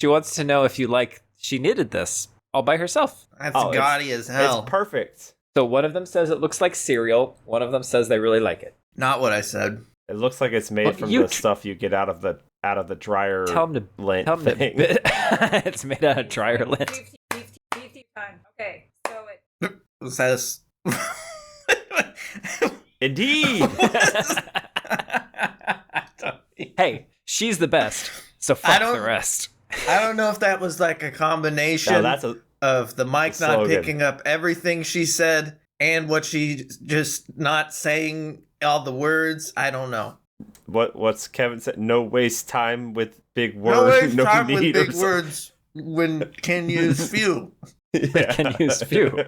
She wants to know if you like she knitted this all by herself. That's gaudy as hell. It's perfect. So one of them says it looks like cereal. One of them says they really like it. Not what I said. It looks like it's made from the stuff you get out of the dryer lint thing. It's made out of dryer lint. Beef time. Okay, so it says. Indeed. Hey, she's the best. So fuck the rest. I don't know if that was like a combination of the mic not picking up everything she said and what she just not saying all the words. I don't know. What's Kevin said? No waste time with big words. No waste time with big words when can use few. Yeah. Can use few.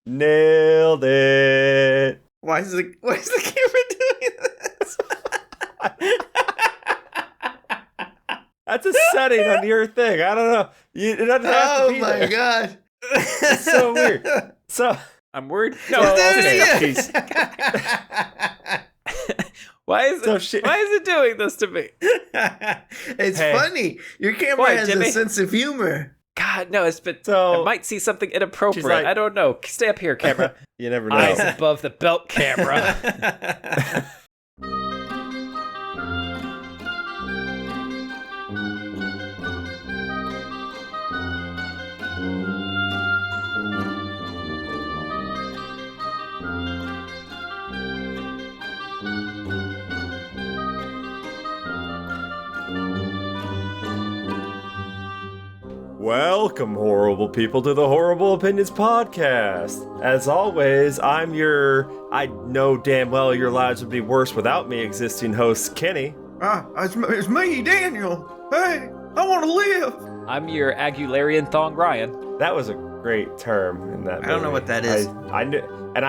Nailed it. Why is the camera doing this? That's a setting on your thing. I don't know. It doesn't have to be there. Oh my god. It's so weird. So I'm worried. No, okay, Why is it doing this to me? It's funny. Your camera has a sense of humor. God, no, I might see something inappropriate. Like, I don't know. Stay up here, camera. You never know. Eyes above the belt, camera. Welcome, horrible people, to the Horrible Opinions Podcast. As always, I know damn well your lives would be worse without me existing host, Kenny. It's me, Daniel. Hey, I want to live. I'm your Aguilarian thong, Ryan. That was a great term in that movie. I don't know what that is. I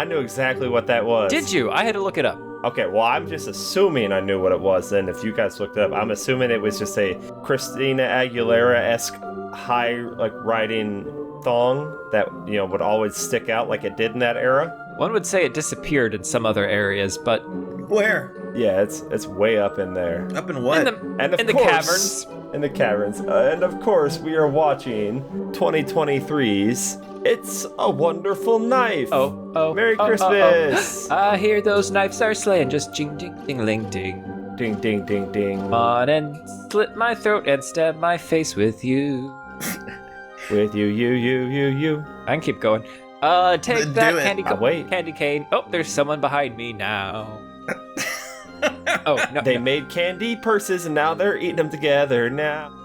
knew exactly what that was. Did you? I had to look it up. Okay, well, I'm just assuming I knew what it was then. If you guys looked it up, I'm assuming it was just a Christina Aguilera-esque high, riding thong that, would always stick out like it did in that era. One would say it disappeared in some other areas, but... Where? Yeah, it's way up in there. Up in what? In the caverns. In the caverns. And of course, we are watching 2023's It's a Wonderful Knife. Oh. Merry Christmas. I hear those knives are slaying, just jing, ding, ding, ling, ding. Ding, ding, ding, ding. Come on and slit my throat and stab my face with you. With you. I can keep going. Take that candy cane. Oh, there's someone behind me now. Oh, no. They made candy purses and now they're eating them together now.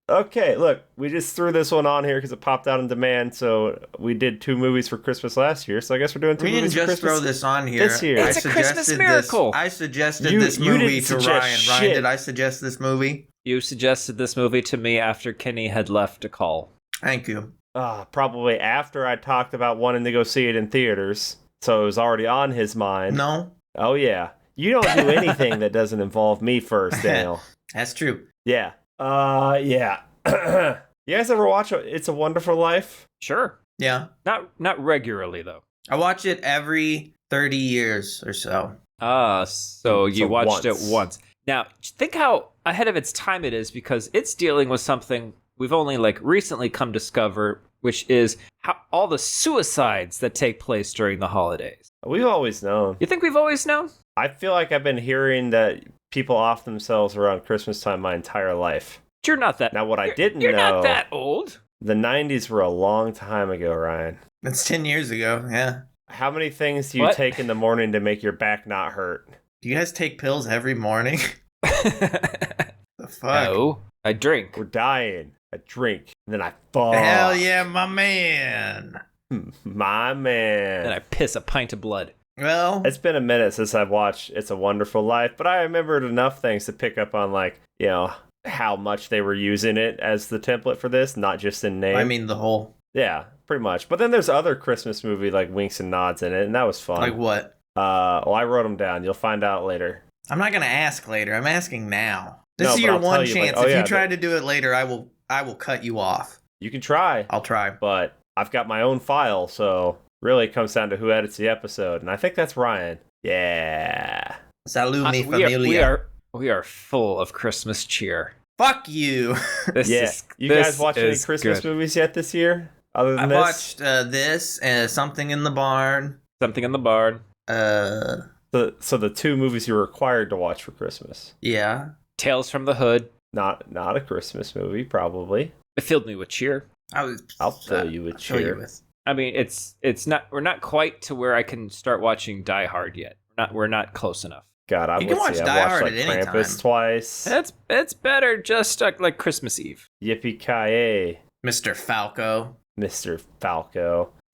Okay, look, we just threw this one on here because it popped out on demand. So we did 2 movies for Christmas last year. So I guess we're doing 2 movies for Christmas. We didn't just throw this on here. This year. It's a Christmas miracle. I suggested this movie to Ryan. Shit. Ryan, did I suggest this movie? You suggested this movie to me after Kenny had left a call. Thank you. Probably after I talked about wanting to go see it in theaters. So it was already on his mind. No. Oh, yeah. You don't do anything that doesn't involve me first, Daniel. That's true. Yeah. Yeah. You guys ever watch It's a Wonderful Life? Sure. Yeah. Not regularly, though. I watch it every 30 years or so. So you watched it once. Now, think how ahead of its time it is, because it's dealing with something we've only recently come to discover, which is how all the suicides that take place during the holidays. We've always known. You think we've always known? I feel like I've been hearing that people off themselves around Christmas time my entire life. You're not that. Now, what I didn't know... You're not that old. The 90s were a long time ago, Ryan. That's 10 years ago, yeah. How many things do you take in the morning to make your back not hurt? Do you guys take pills every morning? The fuck? No, I drink. We're dying. I drink. And then I fuck. Hell yeah, my man. My man. And I piss a pint of blood. Well, it's been a minute since I've watched It's a Wonderful Life, but I remembered enough things to pick up on, how much they were using it as the template for this, not just in name. I mean the whole. Yeah, pretty much. But then there's other Christmas movie like Winks and Nods in it, and that was fun. Like what? I wrote them down. You'll find out later. I'm not gonna ask later. I'm asking now. This is your one chance. If you try to do it later, I will cut you off. You can try. I'll try. But I've got my own file, so really it comes down to who edits the episode, and I think that's Ryan. Yeah. Salud mi familia. We are full of Christmas cheer. Fuck you. You guys watch any Christmas movies yet this year? Other than I watched this and Something in the Barn. Something in the Barn. So the 2 movies you're required to watch for Christmas. Yeah. Tales from the Hood. Not a Christmas movie, probably. It filled me with cheer. I'll fill you with cheer. I mean, it's not. We're not quite to where I can start watching Die Hard yet. We're not close enough. God, you can watch Die Hard at any time. Krampus twice. It's better just like Christmas Eve. Yippee-ki-yay. Mr. Falco.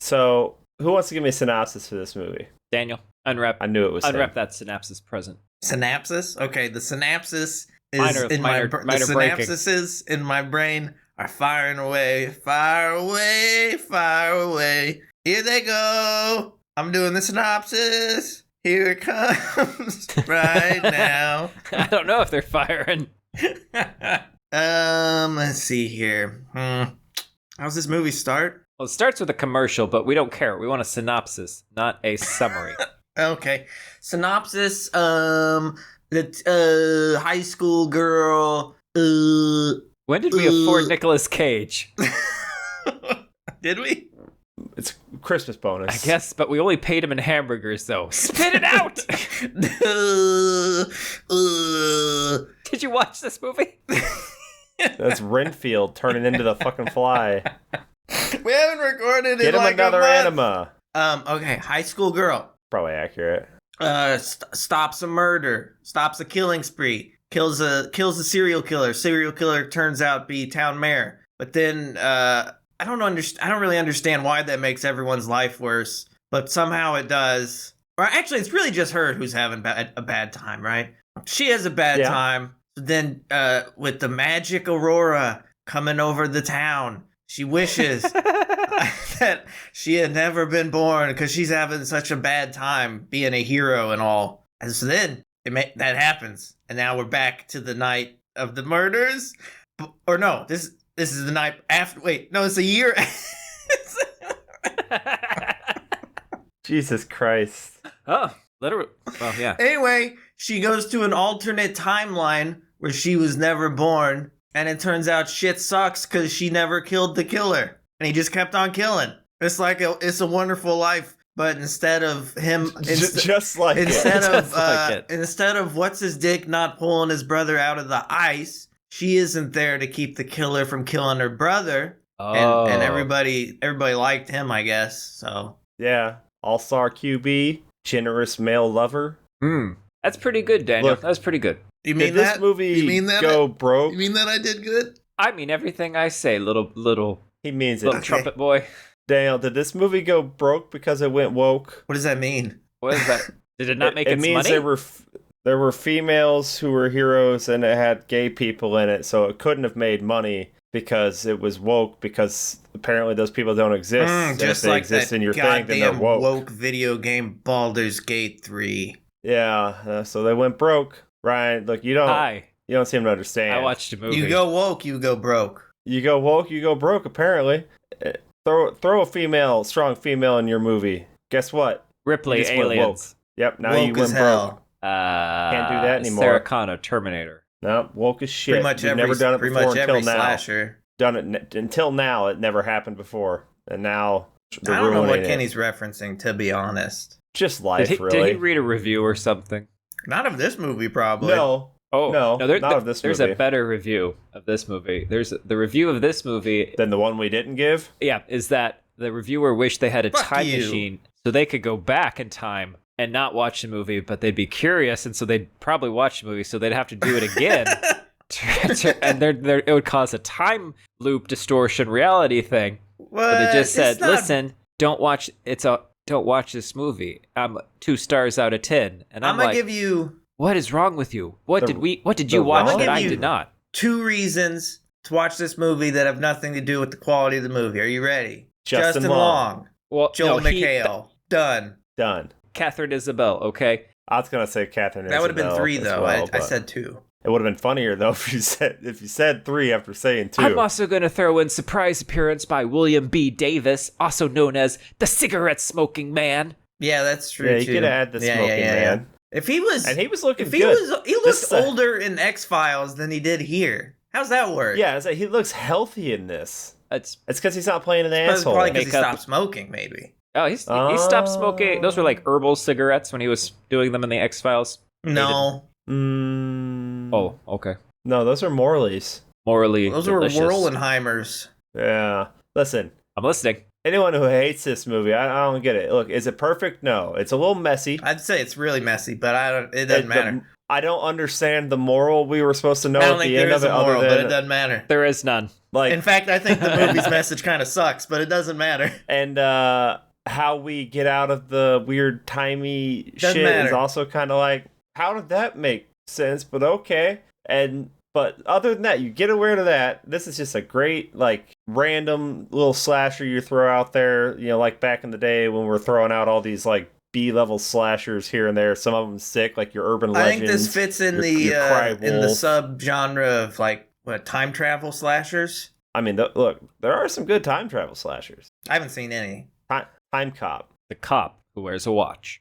So, who wants to give me a synopsis for this movie? Daniel, unwrap. I knew it was unwrap him. that synopsis present. Synopsis? Okay, the synopsis is minor the synapses in my brain are firing away, fire away, fire away. Here they go. I'm doing the synopsis. Here it comes right now. I don't know if they're firing. Let's see here. How's this movie start? Well, it starts with a commercial, but we don't care. We want a synopsis, not a summary. Okay. Synopsis, the high school girl, when did we afford Nicolas Cage? Did we? It's Christmas bonus. I guess, but we only paid him in hamburgers, though. Spit it out! Did you watch this movie? That's Renfield turning into the fucking fly. We haven't recorded Get in him like another a month. anima. Okay, high school girl. Probably accurate. Stops a murder, stops a killing spree, kills a serial killer. Serial killer turns out to be town mayor. But then I don't really understand why that makes everyone's life worse. But somehow it does. Or actually, it's really just her who's having a bad time, right? She has a bad time. Then with the magic Aurora coming over the town, she wishes that she had never been born because she's having such a bad time being a hero and all. And so then that happens, and now we're back to the night of the murders. Or no, this is the night after. Wait, no, it's a year. Jesus Christ. Oh, literally. Well, yeah. Anyway, she goes to an alternate timeline where she was never born, and it turns out shit sucks because she never killed the killer, and he just kept on killing. It's like It's a Wonderful Life, but instead of him, instead of what's his dick not pulling his brother out of the ice, she isn't there to keep the killer from killing her brother, and everybody liked him, I guess. So yeah, all-star QB, generous male lover. That's pretty good, Daniel. Look, that's pretty good. You mean did this movie go broke? You mean that I did good? I mean everything I say, little. He means little trumpet boy. Daniel, did this movie go broke because it went woke? What does that mean? What is that? Did it not make its money? It means there were females who were heroes and it had gay people in it, so it couldn't have made money because it was woke, because apparently those people don't exist. Just if they like exist that in your thing, then they're woke video game Baldur's Gate 3. Yeah, so they went broke. Ryan, look, you don't seem to understand. I watched a movie. You go woke, you go broke. You go woke, you go broke, apparently. Throw a strong female in your movie. Guess what? Ripley, Aliens. Yep, now woke you went broke. Can't do that anymore. Sarah Connor, Terminator. No, woke as shit. You've never done it before until now. Slasher. Done it until now. It never happened before, and now I don't know what Kenny's referencing, to be honest. Just life, really. Did he read a review or something? Not of this movie, probably. No. Oh no! Not of this movie. There's a better review of this movie. There's the review of this movie. Than the one we didn't give. Yeah, is that the reviewer wished they had a time machine so they could go back in time and not watch the movie, but they'd be curious, and so they'd probably watch the movie, so they'd have to do it again, and it would cause a time loop distortion reality thing. What? But they just said, "Listen, don't watch this movie. I'm 2 stars out of 10," and I'm gonna like, give you. What is wrong with you? What did you watch that I did not? 2 reasons to watch this movie that have nothing to do with the quality of the movie. Are you ready? Justin Long. Well, Joel McHale. Done. Catherine Isabel, okay? I was gonna say Catherine Isabel. That would have been 3 though. Well, I said 2. It would have been funnier though if you said 3 after saying 2. I'm also gonna throw in surprise appearance by William B. Davis, also known as the cigarette smoking man. Yeah, that's true. Yeah, you could add the smoking man. If he was, and he was looking if good. He looked older in X-Files than he did here. How's that work? Yeah, it's like he looks healthy in this. It's because he's not playing an But it's asshole. probably because he Makeup. stopped smoking, maybe. Oh, he stopped smoking. Those were like herbal cigarettes when he was doing them in the X-Files. No. Oh, okay. No, those are Morley's. Morally Those delicious. were Wallenheimers. Yeah. Listen, I'm listening. anyone who hates this movie, I don't get it. Look, is it perfect? No. It's a little messy. I'd say it's really messy, but it doesn't matter. I don't understand the moral we were supposed to know I at don't think the there end is of it. a moral, other but than, it doesn't matter. There is none. Like, In fact, I think the movie's message kind of sucks, but it doesn't matter. and how we get out of the weird timey Doesn't shit matter. is also kind of like, how did that make sense? But okay. But other than that, you get aware of that. This is just a great, like, random little slasher you throw out there. You know, like back in the day when we're throwing out all these, like, B-level slashers here and there. Some of them sick, like your urban I legends. think this fits in your Cry the Wolf. sub-genre of, like, time travel slashers. I mean, look, there are some good time travel slashers. I haven't seen any. Time Cop. The cop who wears a watch.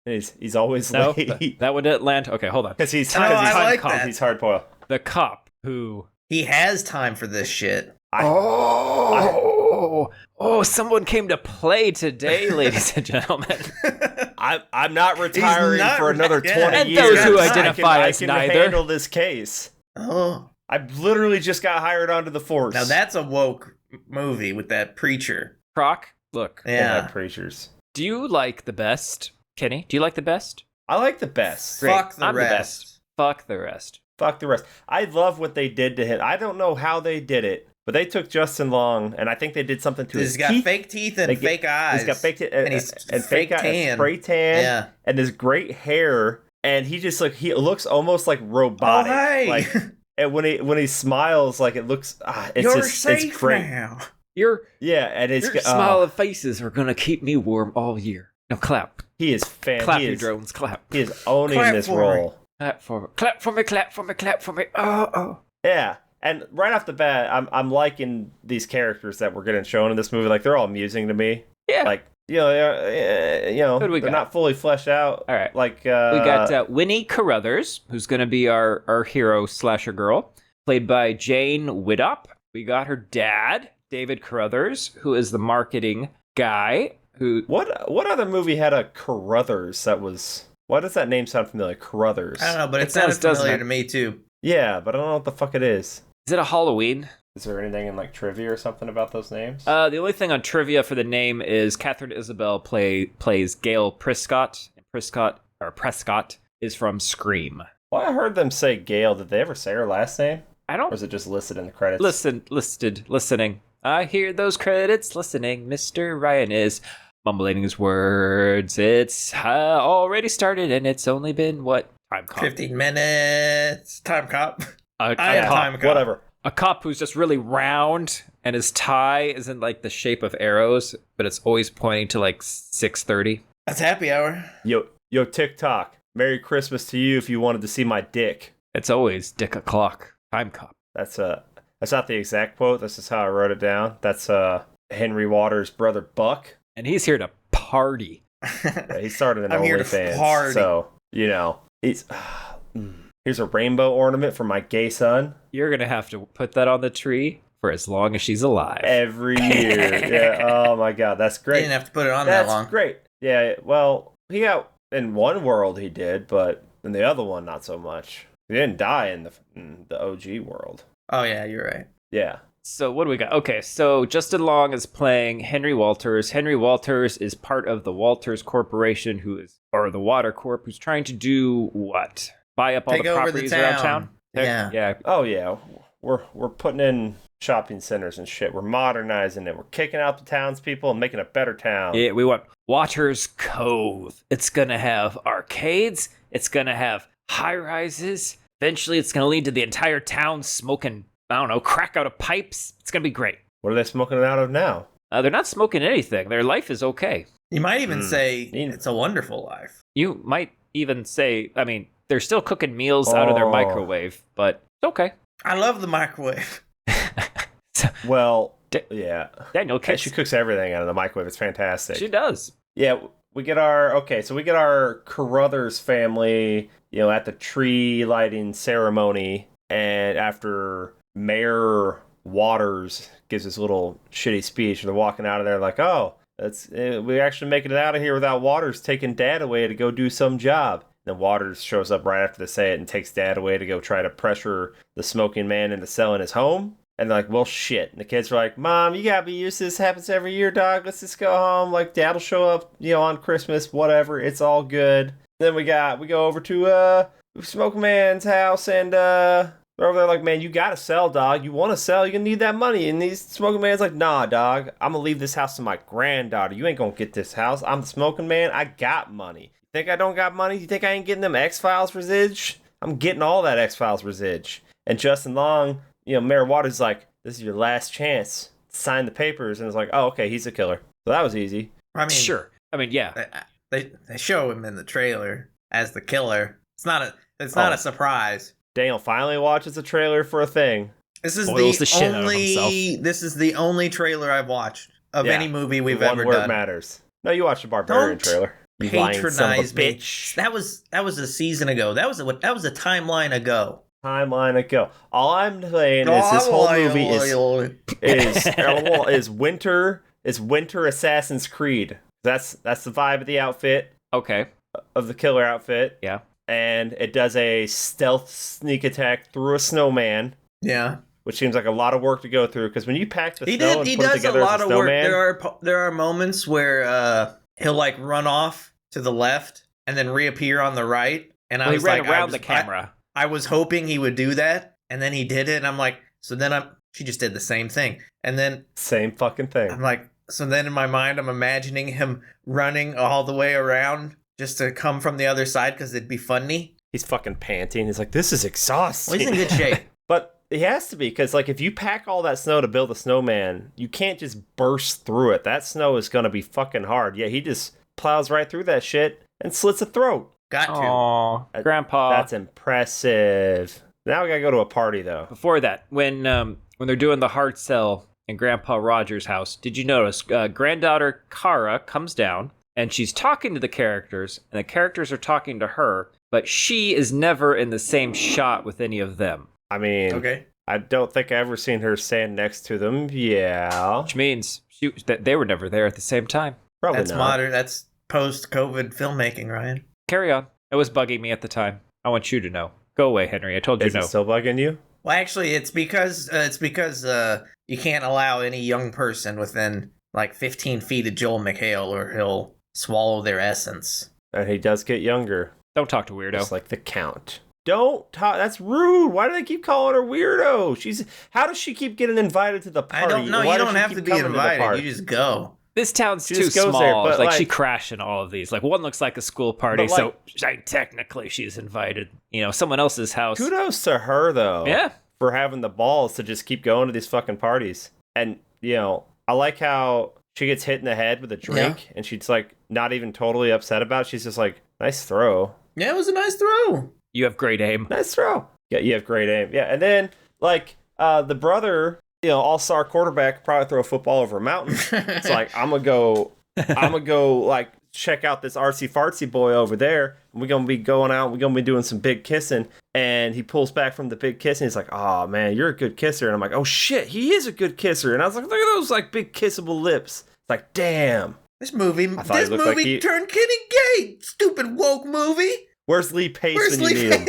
He's always No, late. that would land. Okay, hold on. Because he's No, I like cop. that. He's hardboiled. The cop who. He has time for this shit. Someone came to play today, ladies and gentlemen. I'm not retiring not for another yeah. 20 And years. those who I identify as can neither. handle this case. Oh. I literally just got hired onto the force. Now that's a woke movie with that preacher. Croc, look. Yeah. Preachers. Do you like the best? Kenny, do you like the best? I like the best. Great. Fuck the I'm rest. the best. Fuck the rest. Fuck the rest. I love what they did to him. I don't know how they did it, but they took Justin Long, and I think they did something to his He's got teeth. fake teeth and fake eyes. He's got fake teeth And he's and fake fake tan. spray tan. Yeah. And this great hair, and he just he looks almost like robotic. Oh, hey. Like, and when he smiles, like it looks. It's You're just safe it's great. now. Your And it's smile of faces are gonna keep me warm all year. Now clap. He is fan. Clap he you is, drones, clap. He is owning Clap this for role. Clap for me. Clap for me, clap for me, clap for me. Oh. Yeah, and right off the bat, I'm liking these characters that we're getting shown in this movie. Like they're all amusing to me. Yeah. Like Who do we they're got? not fully fleshed out. All right. Like We got Winnie Carruthers, who's going to be our hero slasher girl, played by Jane Widdop. We got her dad, David Carruthers, who is the marketing guy. Who? What other movie had a Carruthers that was? Why does that name sound familiar? Carruthers. I don't know, but It it sounded does, doesn't familiar it? to me too. Yeah, but I don't know what the fuck it is. Is it a Halloween? Is there anything in like trivia or something about those names? The only thing on trivia for the name is Catherine Isabel plays Gail Prescott. And Prescott is from Scream. Well, I heard them say Gail. Did they ever say her last name? I Or don't is it just listed in the credits? listening. I hear those credits listening. Mr. Ryan is mumbling his words. It's already started and it's only been what? Time cop. 15 minutes. Time cop. A I am cop. time cop. Whatever. A cop who's just really round and his tie isn't like the shape of arrows, but it's always pointing to like 6:30. That's happy hour. Yo, TikTok. Merry Christmas to you if you wanted to see my dick. It's always dick o'clock. Time cop. That's not the exact quote. That's just how I wrote it down. That's Henry Waters' brother Buck. And he's here to party. Yeah, he started an I'm here to OnlyFans. party. So, he's here's a rainbow ornament for my gay son. You're going to have to put that on the tree for as long as she's alive. Every year. Yeah. Oh my god, that's You great. didn't have to put it on That's that long. great. Yeah, well, he got in one world he did, but in the other one not so much. He didn't die in the OG world. Oh, yeah, you're right. Yeah. So what do we got? Okay, so Justin Long is playing Henry Walters. Henry Walters is part of the Walters Corporation, or the Water Corp, who's trying to do what? Buy up all Take the over the properties around town. town? Yeah. Yeah. Oh yeah. We're putting in shopping centers and shit. We're modernizing it. We're kicking out the townspeople and making a better town. Yeah, we want Waters Cove. It's gonna have arcades. It's gonna have high rises. Eventually, it's gonna lead to the entire town smoking, I don't know, crack out of pipes. It's gonna be great. What are they smoking it out of now? They're not smoking anything. Their life is okay. You might even say Neat. it's a wonderful life. You might even say, I mean, they're still cooking meals out of their Oh. microwave, but it's okay. I love the microwave. Well, Da- yeah. Daniel, Okay, she cooks everything out of the microwave. It's fantastic. she does. Yeah, we get our Carruthers family, at the tree lighting ceremony, And after Mayor Waters gives this little shitty speech, they're walking out of there like, oh, we're actually making it out of here without Waters taking Dad away to go do some job. Then Waters shows up right after they say it and takes Dad away to go try to pressure the smoking man into selling his home. And they're like, well, shit. And the kids are like, Mom, you gotta be used to this. Happens every year, dog. Let's just go home. Like, Dad'll show up, on Christmas, whatever. It's all good. Then we go over to Smoking Man's house, and they're over there like, man, you gotta sell, dog. You want to sell? You're gonna need that money. And these Smoking Man's like, nah, dog. I'm gonna leave this house to my granddaughter. You ain't gonna get this house. I'm the Smoking Man. I got money. You think I don't got money? You think I ain't getting them X-Files residuals? I'm getting all that X-Files residuals. And Justin Long, Mayor Waters is like, this is your last chance. Sign the papers. And it's like, oh, okay, he's a killer. So that was easy. I mean, sure. I mean, yeah. They show him in the trailer as the killer. It's not a surprise. Daniel finally watches a trailer for a thing. This is the only trailer I've watched of any movie we've ever done. One word matters. No, you watched the Barbarian trailer. You patronize me. Bitch. That was a season ago. That was a timeline ago. All I'm saying is this whole movie is winter Assassin's Creed. That's the vibe of the outfit. Okay. Of the killer outfit. Yeah. And it does a stealth sneak attack through a snowman. Yeah. Which seems like a lot of work to go through, because when you pack the snow and put it together as a snowman... He does a lot of work. There are moments where he'll like run off to the left and then reappear on the right. And he ran around the camera. I was hoping he would do that, and then he did it, and I'm like, she just did the same thing. And then... Same fucking thing. I'm like, so then in my mind, I'm imagining him running all the way around just to come from the other side, because it'd be funny. He's fucking panting. He's like, this is exhausting. Well, he's in good shape. But he has to be, because like if you pack all that snow to build a snowman, you can't just burst through it. That snow is going to be fucking hard. Yeah, he just plows right through that shit and slits a throat. Got to. Aww, Grandpa. That's impressive. Now we gotta go to a party, though. Before that, when they're doing the hard sell in Grandpa Roger's house, did you notice granddaughter Kara comes down and she's talking to the characters, and the characters are talking to her, but she is never in the same shot with any of them. I mean, okay. I don't think I ever seen her stand next to them. Yeah. Which means that they were never there at the same time. Probably That's not. modern. That's post-COVID filmmaking, Ryan. Carry on. It was bugging me at the time. I want you to know. Go away, Henry. I told you no. Is it still bugging you? Well, actually, it's because you can't allow any young person within like 15 feet of Joel McHale, or he'll swallow their essence. And he does get younger. Don't talk to Weirdo. Just like the Count. Don't talk. That's rude. Why do they keep calling her Weirdo? How does she keep getting invited to the party? I don't know. You don't have to be invited. You just go. This town's too small. There, like she crashed in all of these. Like one looks like a school party, so technically she's invited. Someone else's house. Kudos to her though. Yeah. For having the balls to just keep going to these fucking parties. And I like how she gets hit in the head with a drink, and she's like not even totally upset about it. She's just like, nice throw. Yeah, it was a nice throw. You have great aim. Nice throw. Yeah, you have great aim. Yeah, and then the brother, all-star quarterback, probably throw a football over a mountain. It's like, I'm gonna go like check out this artsy fartsy boy over there. We're gonna be going out. We're gonna be doing some big kissing. And he pulls back from the big kiss, and he's like, "Oh man, you're a good kisser." And I'm like, "Oh shit, he is a good kisser." And I was like, "Look at those like big kissable lips." It's like, damn. This movie turned Kenny gay. Stupid woke movie. Where's Lee Pace when you need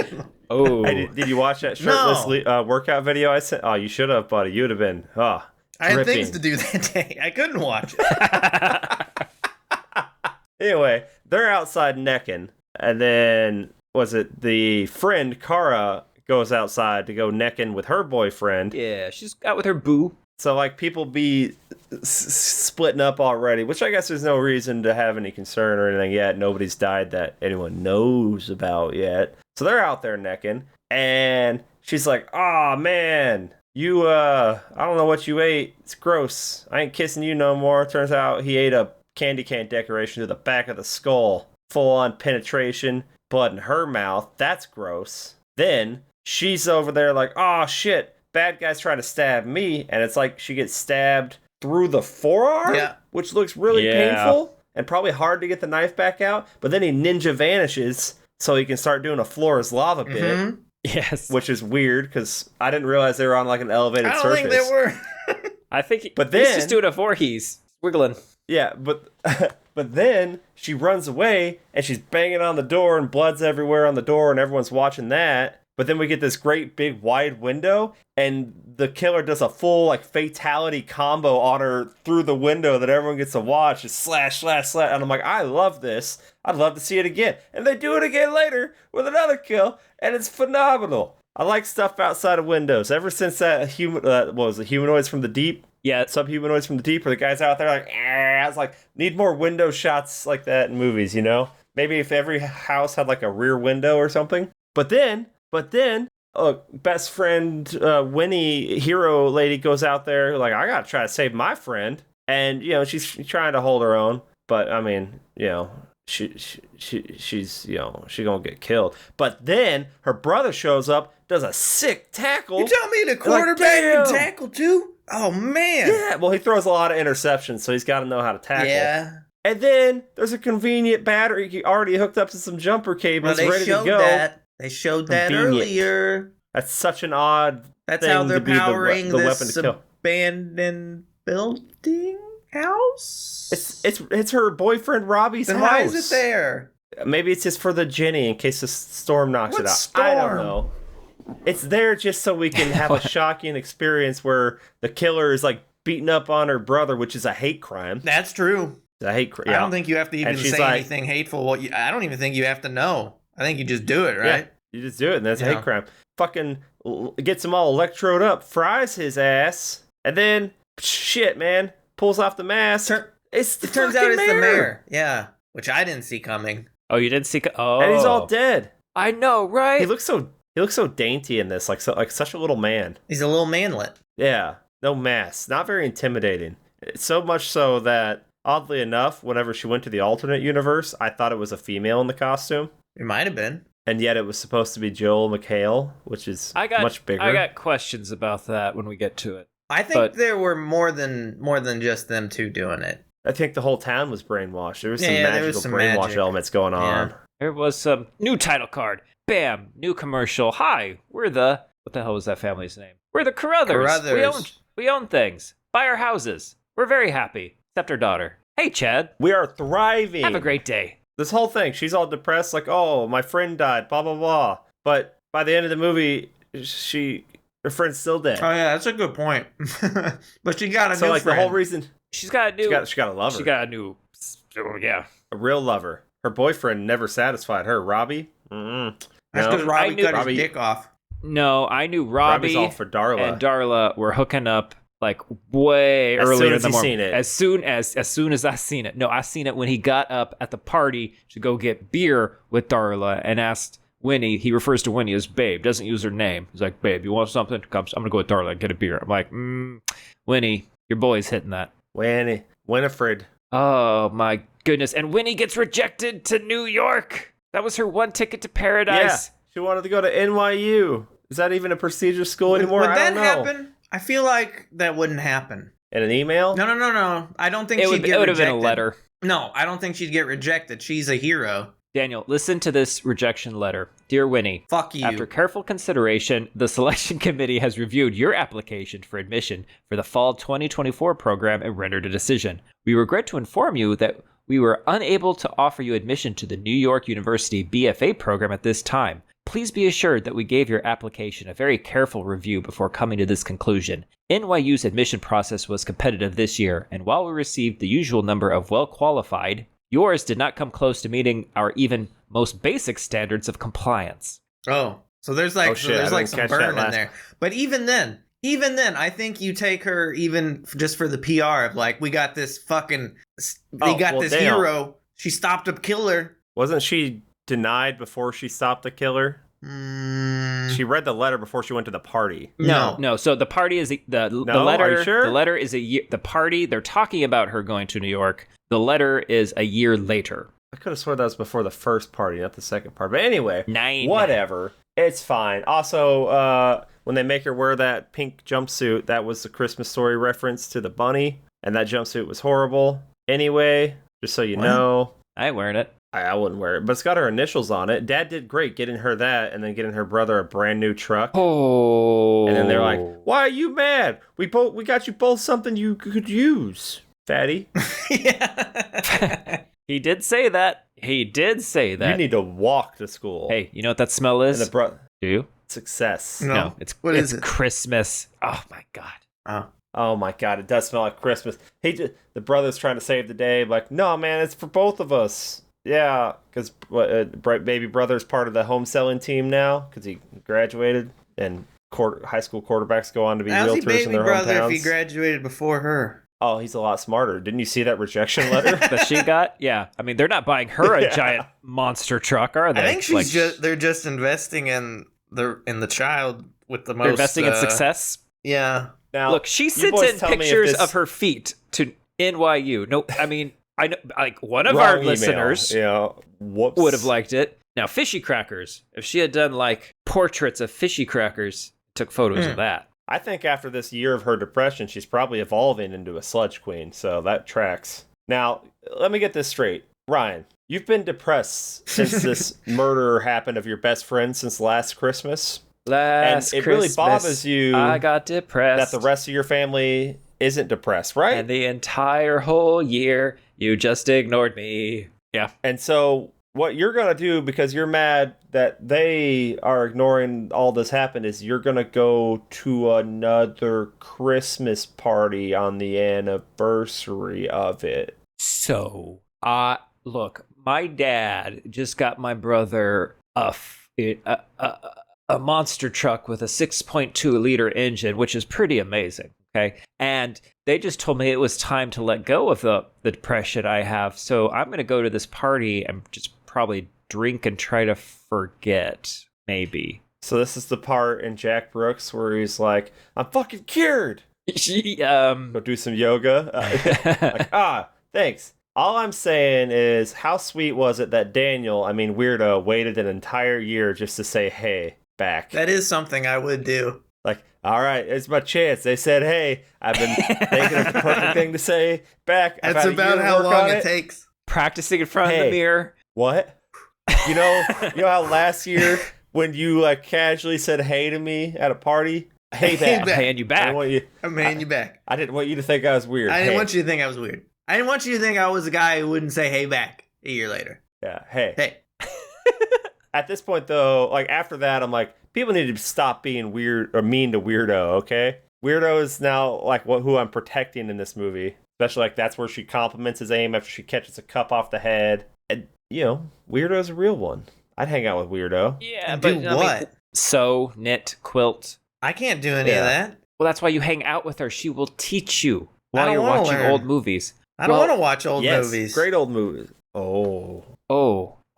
him? Oh, hey, did you watch that shirtless workout video I sent? Oh, you should have, buddy. You would have been. I had things to do that day. I couldn't watch it. Anyway, they're outside necking, and then was it the friend Kara goes outside to go necking with her boyfriend? Yeah, she's out with her boo. So like people be splitting up already, which I guess there's no reason to have any concern or anything yet. Nobody's died that anyone knows about yet. So they're out there necking, and she's like, "Oh man, you I don't know what you ate. It's gross. I ain't kissing you no more." Turns out he ate a candy cane decoration to the back of the skull. Full on penetration, blood in her mouth. That's gross. Then she's over there like, "Oh shit, bad guy's trying to stab me," and it's like she gets stabbed through the forearm, which looks really painful and probably hard to get the knife back out. But then he ninja vanishes so he can start doing a floor is lava bit. Yes. which is weird because I didn't realize they were on like an elevated surface. I don't think they were. I think But he's then- just doing a Voorhees. Wiggling. Yeah, but then she runs away and she's banging on the door and blood's everywhere on the door and everyone's watching that. But then we get this great big wide window and the killer does a full like fatality combo on her through the window that everyone gets to watch. Just slash, slash, slash. And I'm like, I love this. I'd love to see it again. And they do it again later with another kill and it's phenomenal. I like stuff outside of windows. Ever since that Humanoids from the Deep? Yeah. Subhumanoids from the Deep, where the guys out there like, I was like, need more window shots like that in movies, you know? Maybe if every house had like a rear window or something. But then, best friend Winnie hero lady goes out there like, I gotta try to save my friend, and you know she's trying to hold her own, but I mean, you know, she's you know she gonna get killed. But then her brother shows up, does a sick tackle. You tell me the quarterback can tackle too? Oh, man. Yeah, well, he throws a lot of interceptions, so he's got to know how to tackle. Yeah. And then there's a convenient battery already hooked up to some jumper cables ready to go. They showed that earlier. That's such an odd That's thing how they're to be powering the weapon this to kill. abandoned building house? It's her boyfriend Robbie's then house. why is it there? Maybe it's just for the Jenny in case the storm knocks What it out. storm? I don't know. It's there just so we can have a shocking experience where the killer is like beating up on her brother, which is a hate crime. That's true. It's a hate crime. I don't think you have to even say anything hateful. Well, I don't even think you have to know. I think you just do it, right? Yeah, you just do it, and that's a hate crime. Fucking gets him all electrode up, fries his ass, and then, shit, man, pulls off the mask. It turns out it's the mayor. Yeah, which I didn't see coming. Oh, you didn't see? Oh, and he's all dead. I know, right? He looks so dainty in this, like such a little man. He's a little manlet. Yeah, no mask, not very intimidating. So much so that, oddly enough, whenever she went to the alternate universe, I thought it was a female in the costume. It might have been. And yet it was supposed to be Joel McHale, which is much bigger. I got questions about that when we get to it. I think there were more than just them two doing it. I think the whole town was brainwashed. There was some magical brainwash elements going on. Yeah. There was some new title card. Bam, new commercial. Hi, we're the... What the hell was that family's name? We're the Carruthers. We own things. Buy our houses. We're very happy. Except our daughter. Hey, Chad. We are thriving. Have a great day. This whole thing, she's all depressed, like, oh, my friend died, blah, blah, blah. But by the end of the movie, her friend's still dead. Oh, yeah, that's a good point. But she got a new friend. The whole reason... She's got a new... She got a lover. She got a new... Oh, yeah. A real lover. Her boyfriend never saatified her. Robbie? Mm-mm. That's because Robbie cut his dick off. No, I knew Robbie all for Darla. and Darla were hooking up like way earlier in the morning. As soon as I seen it. No, I seen it when he got up at the party to go get beer with Darla and asked Winnie. He refers to Winnie as babe, doesn't use her name. He's like, babe, you want something? Come, I'm gonna go with Darla and get a beer. I'm like, Winnie, your boy's hitting that. Winifred. Oh my goodness! And Winnie gets rejected to New York. That was her one ticket to paradise. Yeah, she wanted to go to NYU. Is that even a prestigious school anymore? Would that I don't know. happen? I feel like that wouldn't happen. In an email? No. I don't think she'd get rejected. It would have been a letter. No, I don't think she'd get rejected. She's a hero. Daniel, listen to this rejection letter. Dear Winnie. Fuck you. After careful consideration, the selection committee has reviewed your application for admission for the fall 2024 program and rendered a decision. We regret to inform you that we were unable to offer you admission to the New York University BFA program at this time. Please be assured that we gave your application a very careful review before coming to this conclusion. NYU's admission process was competitive this year, and while we received the usual number of well-qualified, yours did not come close to meeting our even most basic standards of compliance. Oh, so there's like some burn in there. But even then, I think you take her even just for the PR of like, we got this hero. She stopped a killer. Wasn't she denied before she stopped the killer? She read the letter before she went to the party. No. So the party is the letter. Are you sure? The letter is a year. The party, they're talking about her going to New York. The letter is a year later. I could have sworn that was before the first party, not the second part. But anyway, 9. Whatever. It's fine. Also, when they make her wear that pink jumpsuit, that was the Christmas Story reference to the bunny, and that jumpsuit was horrible. Anyway, just so you know. I ain't wearing it. I wouldn't wear it, but it's got her initials on it. Dad did great getting her that, and then getting her brother a brand new truck. Oh. And then they're like, "Why are you mad? We got you both something you could use, fatty." Yeah. He did say that. You need to walk to school. Hey, you know what that smell is? Do you? Success. No, it's Christmas. Oh my god. Oh my god, it does smell like Christmas. The brother's trying to save the day. Like, no, man, it's for both of us. Yeah, because baby brother's part of the home selling team now because he graduated, and high school quarterbacks go on to be realtors in their hometowns. How's he baby brother if he graduated before her? Oh, he's a lot smarter. Didn't you see that rejection letter that she got? Yeah. I mean, they're not buying her a giant monster truck, are they? I think they're just investing in the child with the most. They're investing in success? Yeah. Now, look, she sends in pictures of her feet to NYU. No, I mean, I know, like, one of our listeners would have liked it. Now, fishy crackers. If she had done, like, portraits of fishy crackers, took photos of that. I think after this year of her depression, she's probably evolving into a sludge queen, so that tracks. Now, let me get this straight. Ryan, you've been depressed since this murder happened of your best friend since last Christmas. And it really bothers you I got depressed. That the rest of your family isn't depressed, right? And the entire whole year, you just ignored me. Yeah. And so what you're going to do, because you're mad that they are ignoring all this happened, is you're going to go to another Christmas party on the anniversary of it. So, look, my dad just got my brother a monster truck with a 6.2 liter engine, which is pretty amazing. Okay. And they just told me it was time to let go of the depression I have. So I'm going to go to this party and just probably drink and try to forget, maybe. So this is the part in Jack Brooks where he's like, I'm fucking cured. Go do some yoga. Thanks. All I'm saying is, how sweet was it that Weirdo, waited an entire year just to say, hey, back. That is something I would do. Like, all right, it's my chance. They said, hey, I've been thinking of the perfect thing to say back. That's about how long it takes. Practicing in front of the mirror. What? You know how last year when you like casually said hey to me at a party? Hey back. I'm paying you back. I'm paying you back. I didn't want you to think I was weird. I didn't want you to think I was weird. I didn't want you to think I was a guy who wouldn't say hey back a year later. Yeah, hey. Hey. At this point, though, like after that, I'm like, people need to stop being weird or mean to Weirdo, okay? Weirdo is now like who I'm protecting in this movie. Especially like that's where she compliments his aim after she catches a cup off the head. And, Weirdo's a real one. I'd hang out with Weirdo. Yeah, but do what? Sew, knit, quilt. I can't do any of that. Well, that's why you hang out with her. She will teach you while you're watching old movies. I don't want to watch old movies. Great old movies. Oh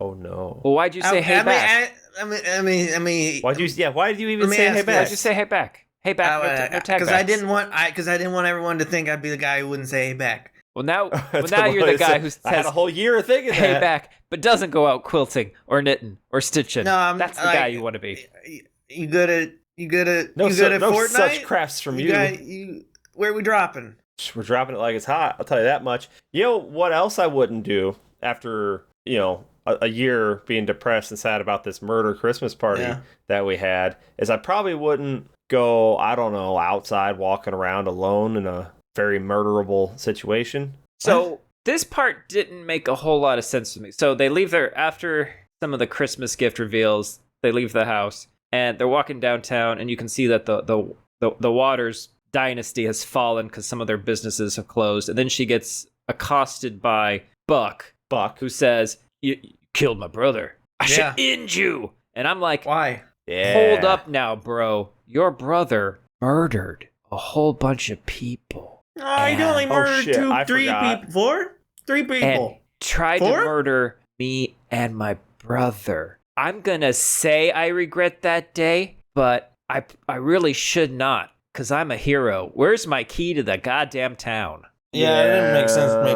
no. Well, why'd you say hey back? I mean. Why did you even say hey back? Why'd you say hey back? Hey back. No tag because I didn't want everyone to think I'd be the guy who wouldn't say hey back. Well, now you're the guy who says I had a whole year of thinking hey back, but doesn't go out quilting or knitting or stitching. No, that's the guy you want to be. You good at Fortnite? Such crafts from you. Where are we dropping? We're dropping it like it's hot. I'll tell you that much. You know what else I wouldn't do after a year being depressed and sad about this murder Christmas party that we had is I probably wouldn't go, I don't know, outside walking around alone in a very murderable situation. So this part didn't make a whole lot of sense to me. So they leave there after some of the Christmas gift reveals. They leave the house and they're walking downtown, and you can see that the Waters dynasty has fallen because some of their businesses have closed. And then she gets accosted by Buck, who says, "You killed my brother. I should end you." And I'm like, why? Hold up now, bro. Your brother murdered a whole bunch of people. Oh, he only murdered three people. Three people. And tried to murder me and my brother. I'm gonna say I regret that day, but I really should not, because I'm a hero. Where's my key to the goddamn town? Yeah, it didn't make sense to me.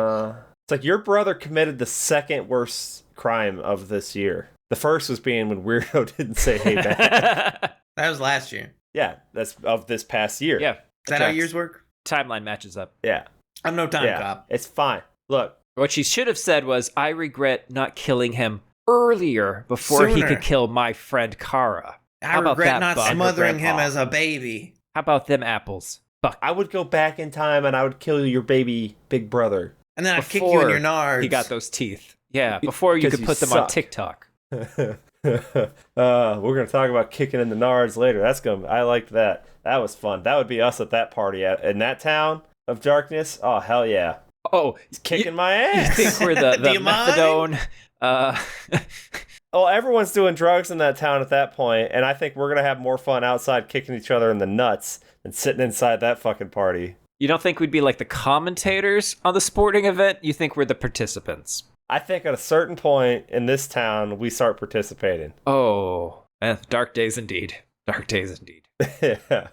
It's like your brother committed the second worst crime of this year. The first was being when Weirdo didn't say hey back. That was last year. Yeah, that's of this past year. Yeah. Is that how years work? Timeline matches up. Yeah. I'm no time cop. It's fine. Look, What she should have said was, I regret not killing him earlier before he Sooner. could kill my friend Kara. I about regret that, not Buck? smothering him Grandpa. as a baby. How about them apples? Buck. I would go back in time and I would kill your baby big brother. And then I'd kick you in your nards. He got those teeth. Yeah, before you 'Cause could you put them on suck. TikTok. We're gonna talk about kicking in the nards later. I liked that. That was fun. That would be us at that party in that town of darkness. Oh hell yeah! Oh, He's kicking my you ass. think we're the Do you mind? methadone? Oh, everyone's doing drugs in that town at that point, and I think we're gonna have more fun outside kicking each other in the nuts than sitting inside that fucking party. You don't think we'd be like the commentators on the sporting event? You think we're the participants? I think at a certain point in this town, we start participating. Oh, dark days indeed. Dark days indeed. Yeah.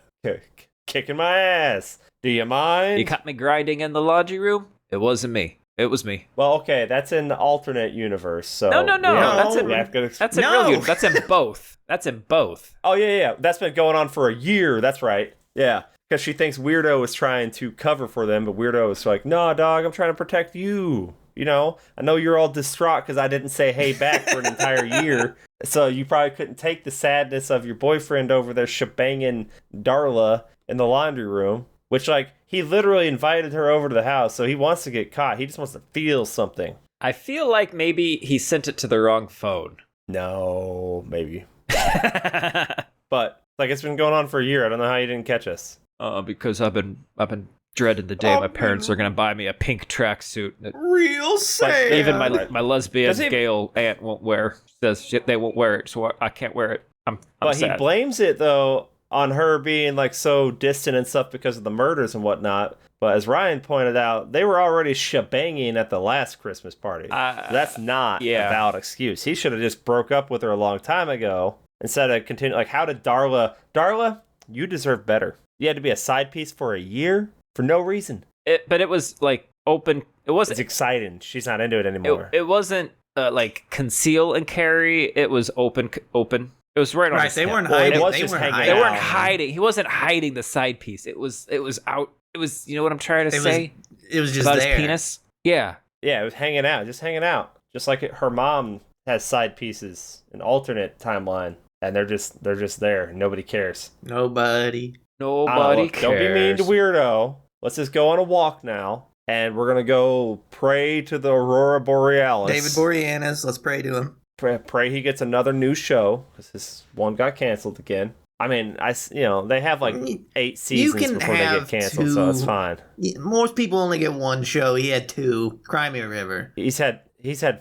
Kicking my ass. Do you mind? You caught me grinding in the laundry room? It wasn't me. It was me. Well, okay, that's in the alternate universe. So No. That's in we have to- That's in No. real universe. That's in both. That's in both. Oh yeah. That's been going on for a year. That's right. Yeah, because she thinks Weirdo is trying to cover for them, but Weirdo is like, "No, dog, I'm trying to protect you. You know, I know you're all distraught because I didn't say hey back for an entire year, so you probably couldn't take the sadness of your boyfriend over there shebanging Darla in the laundry room." Which, like, he literally invited her over to the house, so he wants to get caught. He just wants to feel something. I feel like maybe he sent it to the wrong phone. No, maybe. But like, it's been going on for a year. I don't know how you didn't catch us. Because I've been dreading the day my parents are gonna buy me a pink tracksuit that Real sad. even Right. my lesbian Does he- Gail aunt won't wear. Says they won't wear it, so I can't wear it. I'm But sad. he blames it, though, on her being, like, so distant and stuff because of the murders and whatnot. But as Ryan pointed out, they were already shebanging at the last Christmas party. So that's not a valid excuse. He should have just broke up with her a long time ago instead of continue. Like, how did Darla, you deserve better. You had to be a side piece for a year for no reason. But it was like open. It It's wasn't. exciting. She's not into it anymore. It wasn't like conceal and carry. It was open. It was right on. Right, his they hip. weren't Well, it hiding. was They just weren't hanging hiding. They weren't out. hiding. He wasn't hiding the side piece. It was out. It was. You know what I'm trying to say It was just about there. his penis? Yeah. Yeah, it was hanging out. Just like her mom has side pieces, an alternate timeline, and they're just there. Nobody cares. Nobody. Nobody Look, cares. don't be mean to Weirdo. Let's just go on a walk now, and we're gonna go pray to the Aurora Borealis. David Boreanaz, let's pray to him. Pray he gets another new show because this one got canceled again. I mean, they have like 8 seasons can before they get have canceled, so it's 2. fine. Most people only get one show. He had 2. Cry Me a River. He's had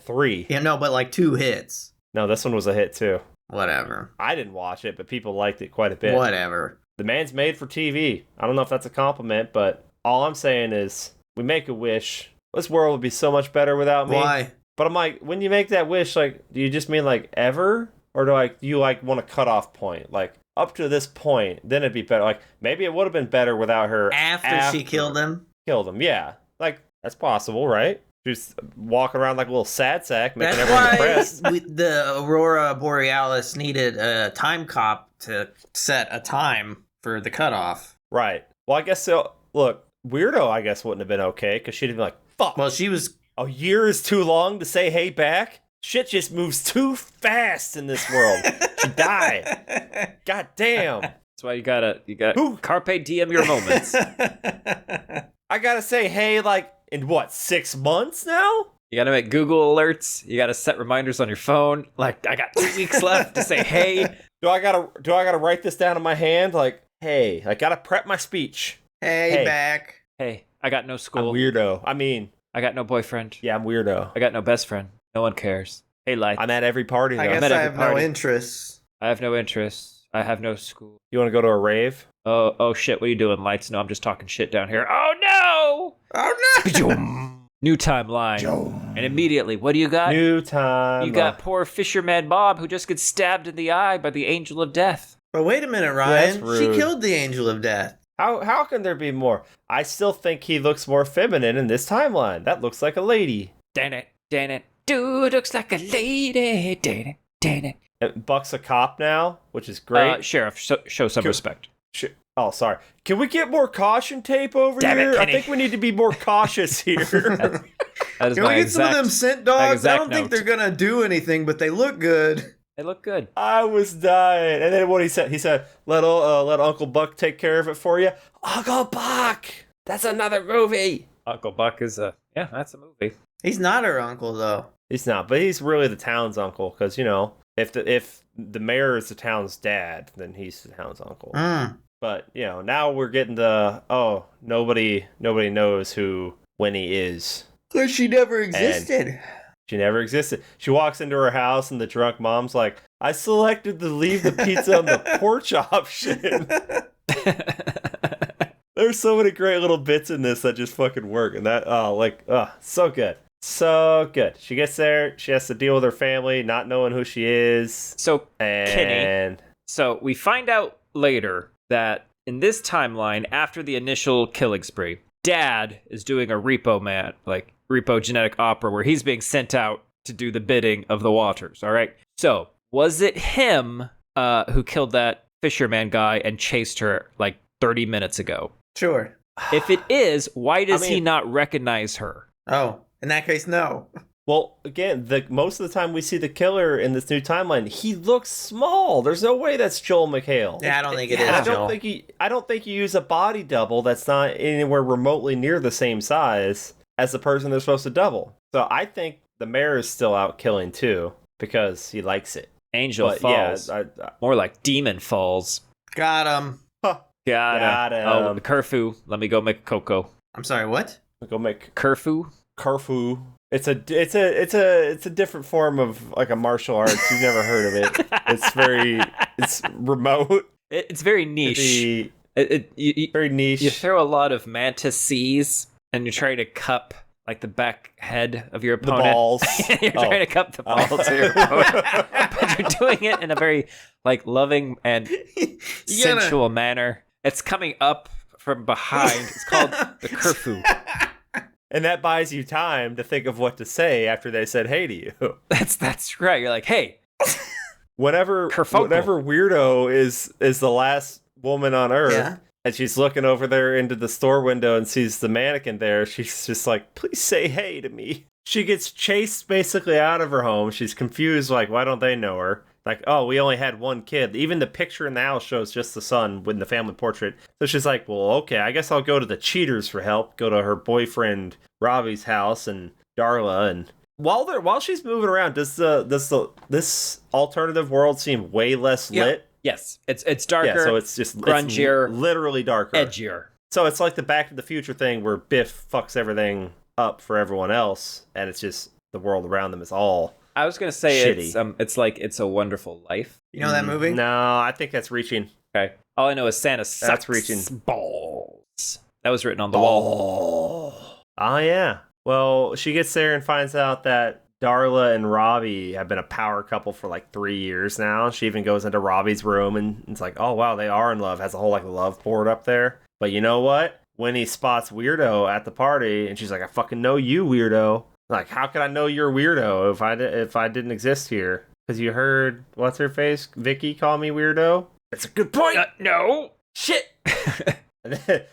3. Yeah, no, but like 2 hits. No, this one was a hit too. Whatever. I didn't watch it, but people liked it quite a bit. Whatever. The man's made for TV. I don't know if that's a compliment, but all I'm saying is we make a wish. This world would be so much better without me. Why? But I'm like, when you make that wish, like, do you just mean like ever? Or do you want a cutoff point? Like, up to this point, then it'd be better. Like, maybe it would have been better without her After she killed him? Killed him, yeah. Like, that's possible, right? She's walking around like a little sad sack, making That's everyone why depressed. the Aurora Borealis needed a time cop to set a time for the cutoff. Right. Well, I guess so. Look, Weirdo, I guess, wouldn't have been okay, because she'd have been like, fuck. Well, she was... A year is too long to say hey back? Shit just moves too fast in this world. She died. God damn. That's why you got Who? carpe diem your moments. I gotta say hey, like, in what, 6 months now? You gotta make Google alerts. You gotta set reminders on your phone. Like, I got 2 weeks left to say hey. Do I gotta write this down in my hand? Like, hey, I gotta prep my speech. Hey, back. Hey, I got no school. I'm weirdo. I mean, I got no boyfriend. yeah, I'm weirdo. I got no best friend. No one cares. Hey, life. I'm at every party though. I guess met I every have no party. interests. I have no interests. I have no school. You wanna go to a rave? Oh shit, what are you doing, Lights? No, I'm just talking shit down here. Oh Oh, no! no! New timeline. And immediately, what do you got? New time. You got poor fisherman Bob who just gets stabbed in the eye by the angel of death. But wait a minute, That's Ryan. She rude. killed the Angel of Death. How can there be more? I still think he looks more feminine in this timeline. That looks like a lady. Damn it. Dude looks like a lady. Damn it. Buck's a cop now, which is great. Sheriff, show some respect. Oh, sorry. Can we get more caution tape over Damn it, here? I Kenny. think we need to be more cautious here. That is Can we my get some of them scent dogs? I don't think note. they're gonna do anything, but they look good. They look good. I was dying. And then what he said, let Uncle Buck take care of it for you. Uncle Buck! That's another movie. Uncle Buck is that's a movie. He's not her uncle though. He's not, but he's really the town's uncle because if the mayor is the town's dad, then he's the town's uncle. But now we're getting nobody knows who Winnie is. Because she never existed. She never existed. She walks into her house and the drunk mom's like, I selected the leave the pizza on the porch option. There's so many great little bits in this that just fucking work. And that, so good. So good. She gets there. She has to deal with her family, not knowing who she is. So, Kenny, so we find out later that in this timeline, after the initial killing spree, Dad is doing a repo genetic opera where he's being sent out to do the bidding of the Waters, all right? So, was it him who killed that fisherman guy and chased her 30 minutes ago? Sure. If it is, why does he not recognize her? Oh, in that case, no. Well, again, most of the time we see the killer in this new timeline, he looks small. There's no way that's Joel McHale. Yeah, I don't think it is Joel. I don't think you use a body double that's not anywhere remotely near the same size as the person they're supposed to double. So I think the mayor is still out killing too because he likes it. Angel Falls. Yeah, more like Demon Falls. Got him. Huh. Got him. Oh, Kerfu. Let me go make cocoa. I'm sorry, what? Go make Kerfu. It's a different form of a martial arts. You've never heard of it. It's remote. It's very niche. Very niche. You throw a lot of mantis C's and you try to cup the back head of your opponent. The balls. You're trying to cup the balls of your opponent. But you're doing it in a very loving and sensual manner. It's coming up from behind. It's called the Kerfu. And that buys you time to think of what to say after they said hey to you. That's right. You're like, hey. Whatever weirdo is the last woman on Earth, and she's looking over there into the store window and sees the mannequin there, she's just like, please say hey to me. She gets chased basically out of her home. She's confused, why don't they know her? We only had one kid. Even the picture in the house shows just the son with the family portrait. So she's like, well, okay, I guess I'll go to the cheaters for help. Go to her boyfriend Robbie's house and Darla. And while she's moving around, does this alternative world seem way less lit? Yes, it's darker. Yeah, so it's just grungier, it's literally darker, edgier. So it's like the Back to the Future thing where Biff fucks everything up for everyone else, and it's just the world around them is all. I was gonna say shitty. It's like It's a Wonderful Life. You know that movie? No, I think that's reaching. Okay. All I know is Santa sucks that's reaching balls. That was written on the wall. Oh yeah. Well, she gets there and finds out that Darla and Robbie have been a power couple for 3 years now. She even goes into Robbie's room and it's like, oh wow, they are in love. Has a whole love board up there. But you know what? When he spots Weirdo at the party and she's like, I fucking know you, Weirdo. How could I know you're a weirdo if I didn't exist here? Because you heard, what's her face? Vicky call me weirdo? That's a good point. No. Shit. And then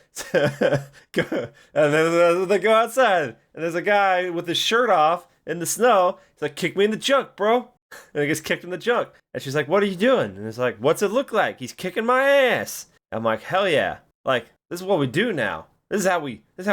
they go outside, and there's a guy with his shirt off in the snow. He's like, kick me in the junk, bro. And he gets kicked in the junk. And she's like, what are you doing? And it's like, what's it look like? He's kicking my ass. I'm like, hell yeah. This is what we do now. This is how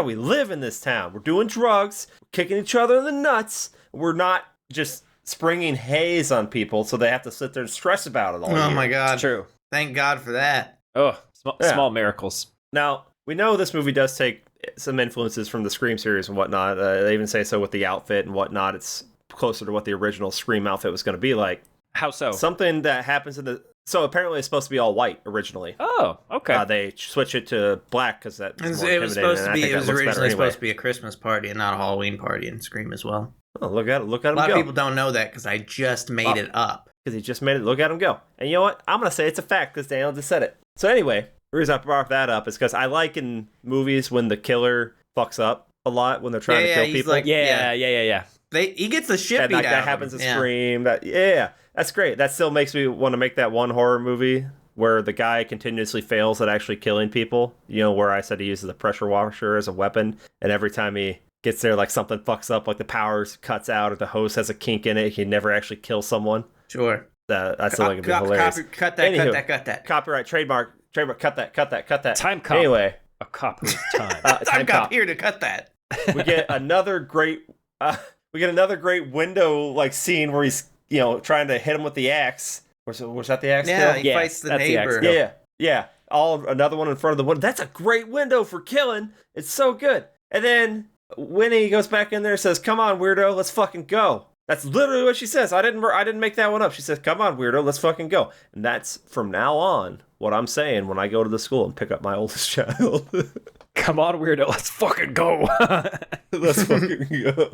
we live in this town. We're doing drugs, we're kicking each other in the nuts. We're not just springing haze on people so they have to sit there and stress about it all year. Oh my God. It's true. Thank God for that. Oh, small miracles. Now, we know this movie does take some influences from the Scream series and whatnot. They even say so with the outfit and whatnot. It's closer to what the original Scream outfit was going to be like. How so? Something that happens in the... So apparently it's supposed to be all white originally. Oh, okay. They switch it to black because that was more it was supposed to be. It was originally supposed to be a Christmas party and not a Halloween party in Scream as well. Oh, look at him go. A lot of people don't know that because I just made it up. Because he just made it. Look at him go. And you know what? I'm gonna say it's a fact because Daniel just said it. So anyway, the reason I brought that up is because I like in movies when the killer fucks up a lot when they're trying to kill people. Yeah. He gets the shit beat out of him. That happens in Scream. That's great. That still makes me want to make that one horror movie where the guy continuously fails at actually killing people. Where I said he uses the pressure washer as a weapon, and every time he gets there, like something fucks up, like the power cuts out or the hose has a kink in it. He never actually kills someone. Sure. That's like hilarious. Cut that. Anywho, cut that. Copyright, trademark. Cut that. Time cop. Anyway, a cop who's time. Time cop here to cut that. We get another great window like scene where he's trying to hit him with the axe. Was that the axe? Yeah, kill? he fights the neighbor. Yeah. Another one in front of the window. That's a great window for killing. It's so good. And then Winnie goes back in there and says, "Come on, weirdo, let's fucking go." That's literally what she says. I didn't make that one up. She says, "Come on, weirdo, let's fucking go." And that's from now on what I'm saying when I go to the school and pick up my oldest child. Come on, weirdo, let's fucking go. Let's fucking go.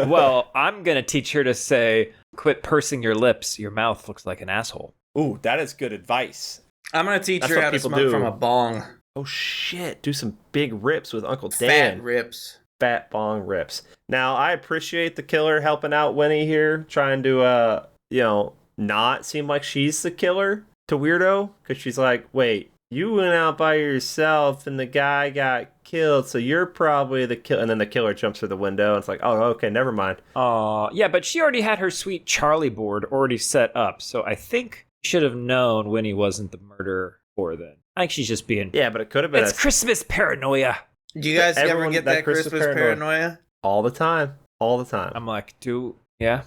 Well, I'm gonna teach her to say, "Quit pursing your lips. Your mouth looks like an asshole." Ooh, that is good advice. I'm gonna teach That's her what how to people smoke do. from a bong. Oh shit! Do some big rips with Uncle Dan. Fat rips. Fat bong rips. Now I appreciate the killer helping out Winnie here, trying to not seem like she's the killer to Weirdo, because she's like, wait, you went out by yourself and the guy got killed, so you're probably the killer. And then the killer jumps through the window. And it's like, oh, okay, never mind. Yeah, but she already had her sweet Charlie board already set up, so I think she should have known Winnie wasn't the murderer for then. I think she's just being... Yeah, but it could have been... It's Christmas paranoia. Do you guys ever Everyone- get that that Christmas Christmas paranoia? all the time. I'm like, do I?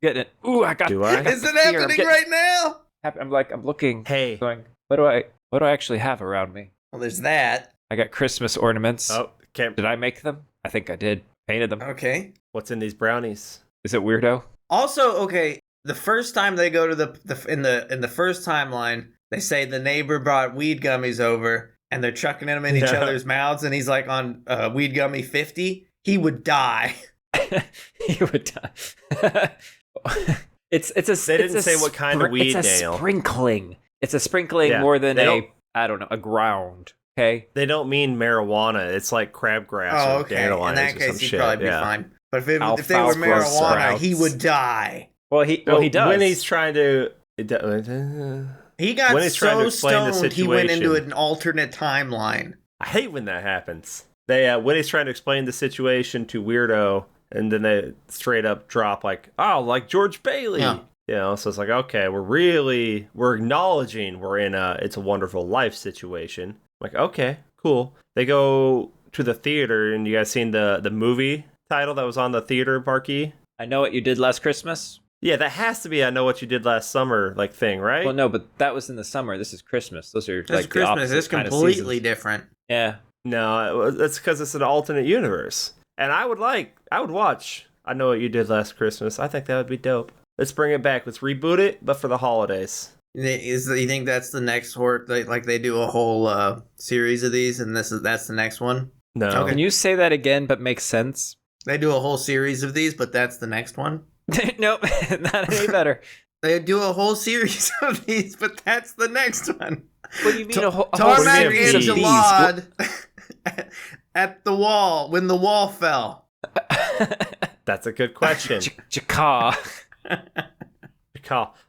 Getting it. Ooh, I got... Do I? Is it happening right now? I'm looking, Hey. going, what do I actually have around me? Well, there's that. I got Christmas ornaments. Oh, can't... Did I make them? I think I did. Painted them. Okay. What's in these brownies? Is it weirdo? Also, okay, the first time they go to in the first timeline, they say the neighbor brought weed gummies over and they're chucking them in each other's mouths, and he's like on weed gummy 50. He would die. He would die. It's a. They didn't say what kind of weed, It's a Daniel. sprinkling. It's a sprinkling Yeah, more than they don't- a ground. Okay. They don't mean marijuana. It's like crabgrass Oh, or okay. dandelions In that or case, some he'd shit. probably be yeah. fine. But if they were Alfalfa marijuana, sprouts. he would die. Well, he does. When he's trying to... He got When he's trying to so explain the stoned, he went into situation. an alternate timeline. I hate when that happens. When he's trying to explain the situation to Weirdo, and then they straight up drop like, oh, like George Bailey. Yeah. So it's like, okay, we're acknowledging we're in It's a Wonderful Life situation. Like, okay, cool. They go to the theater, and you guys seen the movie title that was on the theater marquee? I Know What You Did Last Christmas. Yeah, that has to be I Know What You Did Last Summer like thing, right? Well, no, but that was in the summer. This is Christmas. Those are This like is Christmas. the opposite It's kind of completely seasons. different. Yeah. No, that's because it's an alternate universe. And I would watch I Know What You Did Last Christmas. I think that would be dope. Let's bring it back. Let's reboot it, but for the holidays. You think that's the next horror? Like they do a whole series of these, and that's the next one. No. Okay. Can you say that again, but make sense? They do a whole series of these, but that's the next one. Nope, not any better. They do a whole series of these, but that's the next one. What do you mean a whole Tarmac series and of these? Jalad at the wall when the wall fell. That's a good question. Jaka.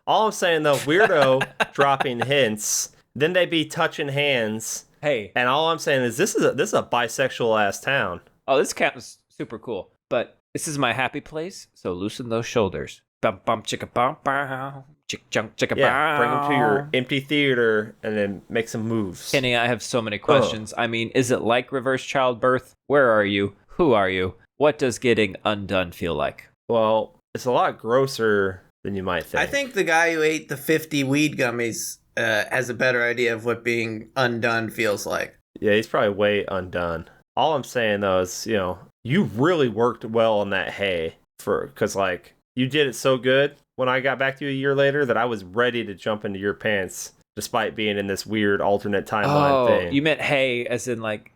All I'm saying though, Weirdo dropping hints, then they be touching hands, Hey. and all I'm saying is this is a bisexual ass town. Oh, this cat was super cool. But this is my happy place, so loosen those shoulders. Bum bum chicka bum bow. Chick junk chicka Yeah, bring them to bow. your empty theater and then make some moves. Kenny, I have so many questions. I mean, is it like reverse childbirth? Where are you? Who are you? What does getting undone feel like? Well, it's a lot grosser than you might think. I think the guy who ate the 50 weed gummies has a better idea of what being undone feels like. Yeah, he's probably way undone. All I'm saying though is, you really worked well on that hay because like you did it so good when I got back to you a year later that I was ready to jump into your pants despite being in this weird alternate timeline thing. You meant hay as in like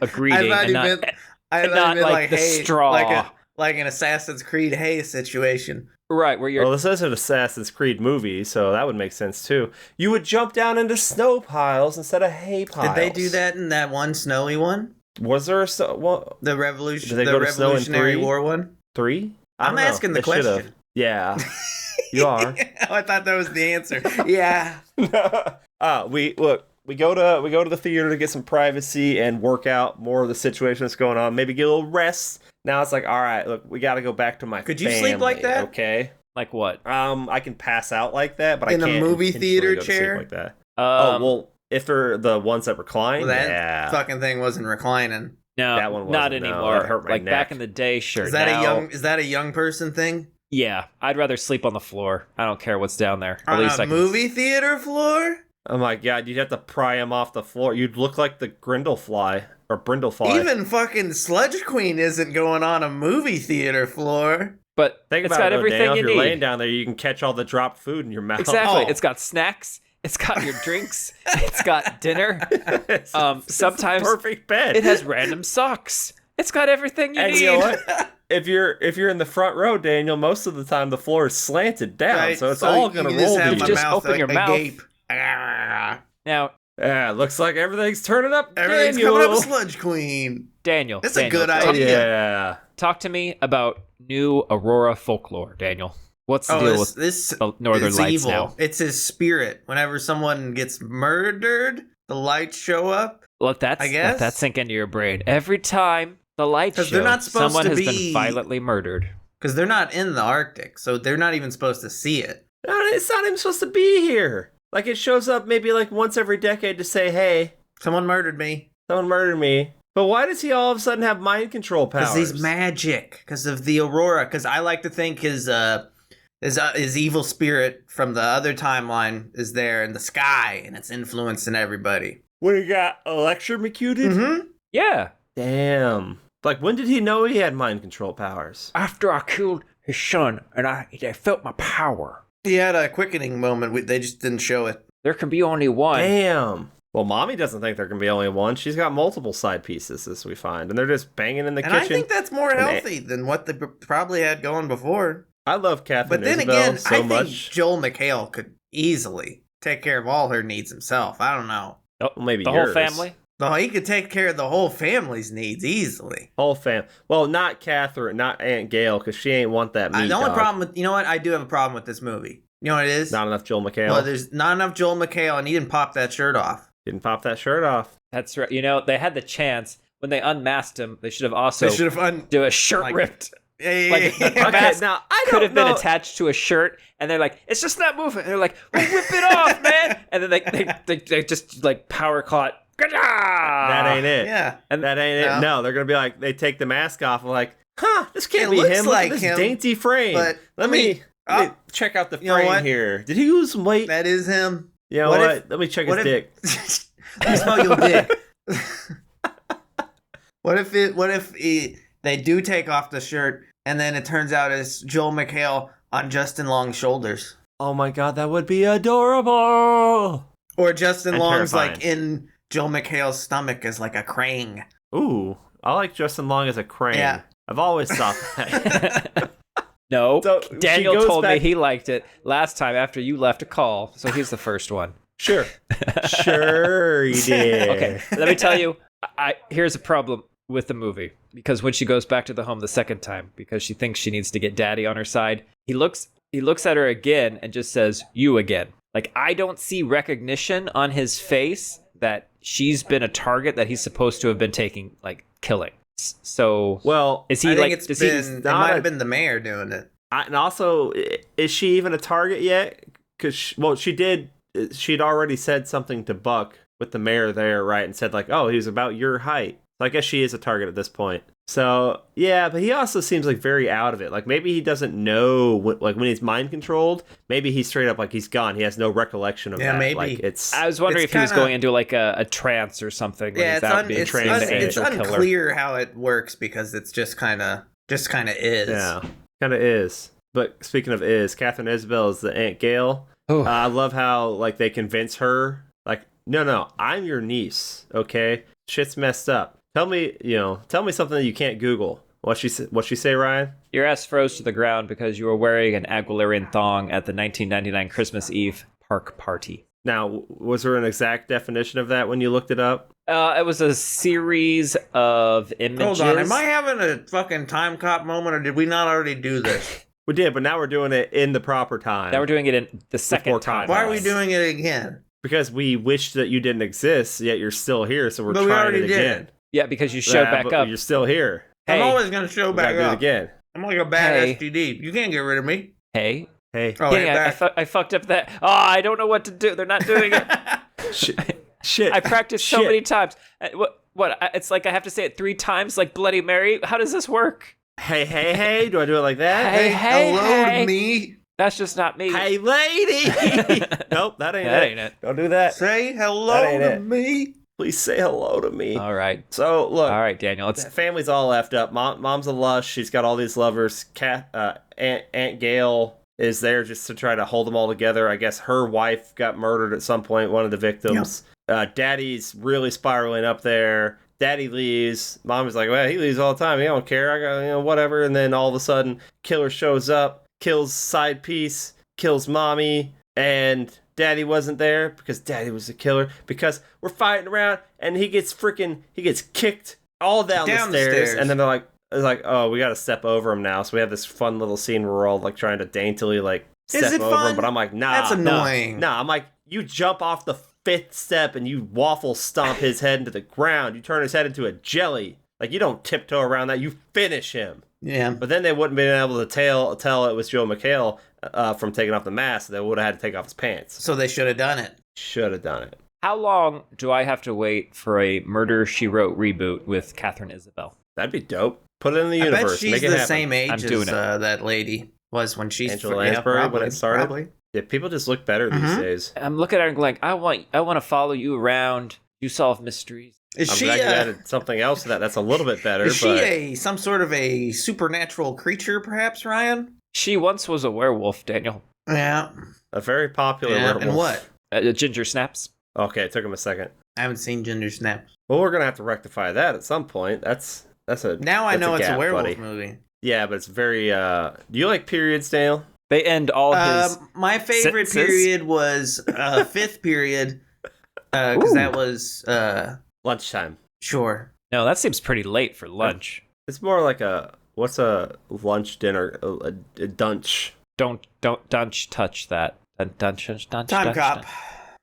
a greeting I and not, thought you meant like the hey, straw. like an Assassin's Creed hay situation. right, where you're Well, this is an Assassin's Creed movie, so that would make sense too. You would jump down into snow piles instead of hay piles. Did they do that in that one snowy one? Was there The Did revolution, they the go to snow in Revolutionary 3? War one? 3? I I'm don't know. asking the They should've. question. Yeah, you are. I thought that was the answer. Yeah. we go to the theater to get some privacy and work out more of the situation that's going on. Maybe get a little rest. Now it's like, all right, look, we got to go back to my Could you family, sleep like that? Okay. Like what? I can pass out like that, but In I a can't movie intentionally theater go to sleep chair? like that. Um, well, if they're the ones that recline, Well, that yeah. fucking thing wasn't reclining. No, That one not wasn't, no. anymore. That hurt my Like back neck. in the day, sure. Is that Now, is that a young person thing? Yeah, I'd rather sleep on the floor. I don't care what's down there. At On least a I can. movie theater floor? Oh my god, you'd have to pry him off the floor. You'd look like the Grindlefly or Brindlefly. Even fucking Sludge Queen isn't going on a movie theater floor. But Think it's about got it, though, everything Daniel, you if you're need. laying down there, you can catch all the dropped food in your mouth. Exactly. Oh. It's got snacks. It's got your drinks. It's got dinner. It's Sometimes a perfect bed. it has random socks. It's got everything you And need. you know what? If you're in the front row, Daniel, most of the time the floor is slanted down, Right, so it's all you gonna can just roll have to You my you. just mouth open your mouth. agape. Ah. Now, Yeah, looks like everything's turning up. Everything's Daniel. coming up Sludge Queen. Daniel. It's a Daniel, good talk- idea. Yeah. Talk to me about new Aurora folklore, Daniel. What's the deal with this the Northern it's Lights evil. now? It's his spirit. Whenever someone gets murdered, the lights show up. Let that sink into your brain. Every time the lights 'Cause show, they're not supposed someone to has be- been violently murdered. Because they're not in the Arctic, so they're not even supposed to see it. No, it's not even supposed to be here. Like, it shows up maybe like once every decade to say, hey, Someone murdered me. someone murdered me. But why does he all of a sudden have mind control powers? Because he's magic. Because of the Aurora. Because I like to think his evil spirit from the other timeline is there in the sky, and it's influencing everybody. When he got electrocuted? Mm-hmm. Yeah. Damn. Like, when did he know he had mind control powers? After I killed his son, and I felt my power. He had a quickening moment. They just didn't show it. There can be only one. Damn. Well, Mommy doesn't think there can be only one. She's got multiple side pieces, as we find. And they're just banging in the And kitchen. I think that's more healthy than what they probably had going before. I love Catherine But then Isabel again, so I think much. Joel McHale could easily take care of all her needs himself. I don't know. Oh, Well, maybe the yours. whole family. No, he could take care of the whole family's needs easily. Whole fam. Well, not Catherine, not Aunt Gail, because she ain't want that meat The only dog. problem with, you know what? I do have a problem with this movie. You know what it is? Not enough Joel McHale. Well, there's not enough Joel McHale, and he didn't pop that shirt off. Didn't pop that shirt off. That's right. You know, they had the chance when they unmasked him. They should have also They should have do a shirt like- ripped. Yeah, Like, the Okay, mask now, I could don't have been know- attached to a shirt, and they're like, "It's just not moving." And they're like, well, "Rip it off, man!" And then they just like power caught. That ain't it. Yeah. And that ain't No. it. No, they're gonna be like, they take the mask off and like, huh, this can't It be looks him. Look like at this him, dainty frame. but let me check out the you know frame what? here. Did he lose some weight? That is him. You know what what? if- Let me check what his if- dick. Let me smell your dick. What if they do take off the shirt and then it turns out it's Joel McHale on Justin Long's shoulders? Oh my god, that would be adorable. Or Justin And Long's terrifying. like in Joel McHale's stomach as like a crane. Ooh, I like Justin Long as a crane. Yeah. I've always thought that. No, So, she Daniel goes told me back- he liked it last time after you left a call, so he's the first one. Sure. Sure he did. Okay, let me tell you. Here's a problem with the movie, because when she goes back to the home the second time, because she thinks she needs to get Daddy on her side, he looks at her again and just says, "You again." Like, I don't see recognition on his face that she's been a target that he's supposed to have been killing. So, Well, is he I think like? it's Does been, it not might a- have been the mayor doing it. and also, is she even a target yet? Because, she'd already said something to Buck with the mayor there, right? And said, like, oh, he was about your height. So I guess she is a target at this point. So, yeah, but he also seems like very out of it. Like, maybe he doesn't know, when he's mind controlled, maybe he's straight up like he's gone. He has no recollection of Yeah, that. maybe. Like, it's. I was wondering It's if he was kinda- going into like a trance or something. When Yeah, he's out being trained as an it's angel killer. unclear how it works because it's just kind of is. Yeah, kind of is. But speaking of Catherine Isabel is the Aunt Gail. Oh. I love how, like, they convince her, like, no, I'm your niece, okay? Shit's messed up. Tell me something that you can't Google. What'd she say, Ryan? Your ass froze to the ground because you were wearing an Aguilarian thong at the 1999 Christmas Eve park party. Now, was there an exact definition of that when you looked it up? It was a series of images. Hold on, am I having a fucking time cop moment, or did we not already do this? We did, but now we're doing it in the proper time. Now we're doing it in the second Before time. time. Why are we doing it again? Because we wished that you didn't exist, yet you're still here, so we're trying it again. Yeah, because you showed back up. You're still here. I'm always going to show back do it up. again. I'm like a bad STD. You can't get rid of me. Hey. Oh, Dang, I fucked up that. Oh, I don't know what to do. They're not doing it. Shit. I practiced so many times. What? It's like I have to say it 3 times like Bloody Mary? How does this work? Hey. Do I do it like that? Hey, hello to me. That's just not me. Hey, lady. Nope, that ain't it. Don't do that. Say hello to me. Please say hello to me. All right. So, look. All right, Daniel. The family's all effed up. Mom's a lush. She's got all these lovers. Aunt Gail is there just to try to hold them all together. I guess her wife got murdered at some point, one of the victims. Yep. Daddy's really spiraling up there. Daddy leaves. Mom is like, well, he leaves all the time. He don't care. I got, whatever. And then all of a sudden, killer shows up, kills side piece, kills mommy, and Daddy wasn't there because Daddy was the killer. Because we're fighting around, and he gets kicked all down the stairs. And then they're like, oh, we got to step over him now. So we have this fun little scene where we're all like trying to daintily like step over him. But I'm like, nah, that's annoying. Nah, I'm like, you jump off the 5th step and you waffle stomp his head into the ground. You turn his head into a jelly. Like, you don't tiptoe around that. You finish him. Yeah. But then they wouldn't been able to tell it was Joe McHale from taking off the mask. They would have had to take off his pants. So they should have done it. Should have done it. How long do I have to wait for a Murder, She Wrote reboot with Catherine Isabel? That'd be dope. Put it in the universe. I bet she's Make it the happen. same age as that lady was when she's Angela Lansbury when it started. Probably. Yeah, people just look better these days. I'm looking at her and going, I want to follow you around. You solve mysteries. I'm glad you added something else to that. That's a little bit better. Is she some sort of a supernatural creature, perhaps, Ryan? She once was a werewolf, Daniel. Yeah. A very popular werewolf. And what? Ginger Snaps. Okay, it took him a second. I haven't seen Ginger Snaps. Well, we're gonna have to rectify that at some point. That's a now I know it's a werewolf buddy. movie. Yeah, but it's very. Do you like periods, Dale? They end all his. My favorite period was 5th period, because that was lunchtime. Sure. No, that seems pretty late for lunch. It's more like what's a lunch dinner? A dunch. Don't touch that. Time cop.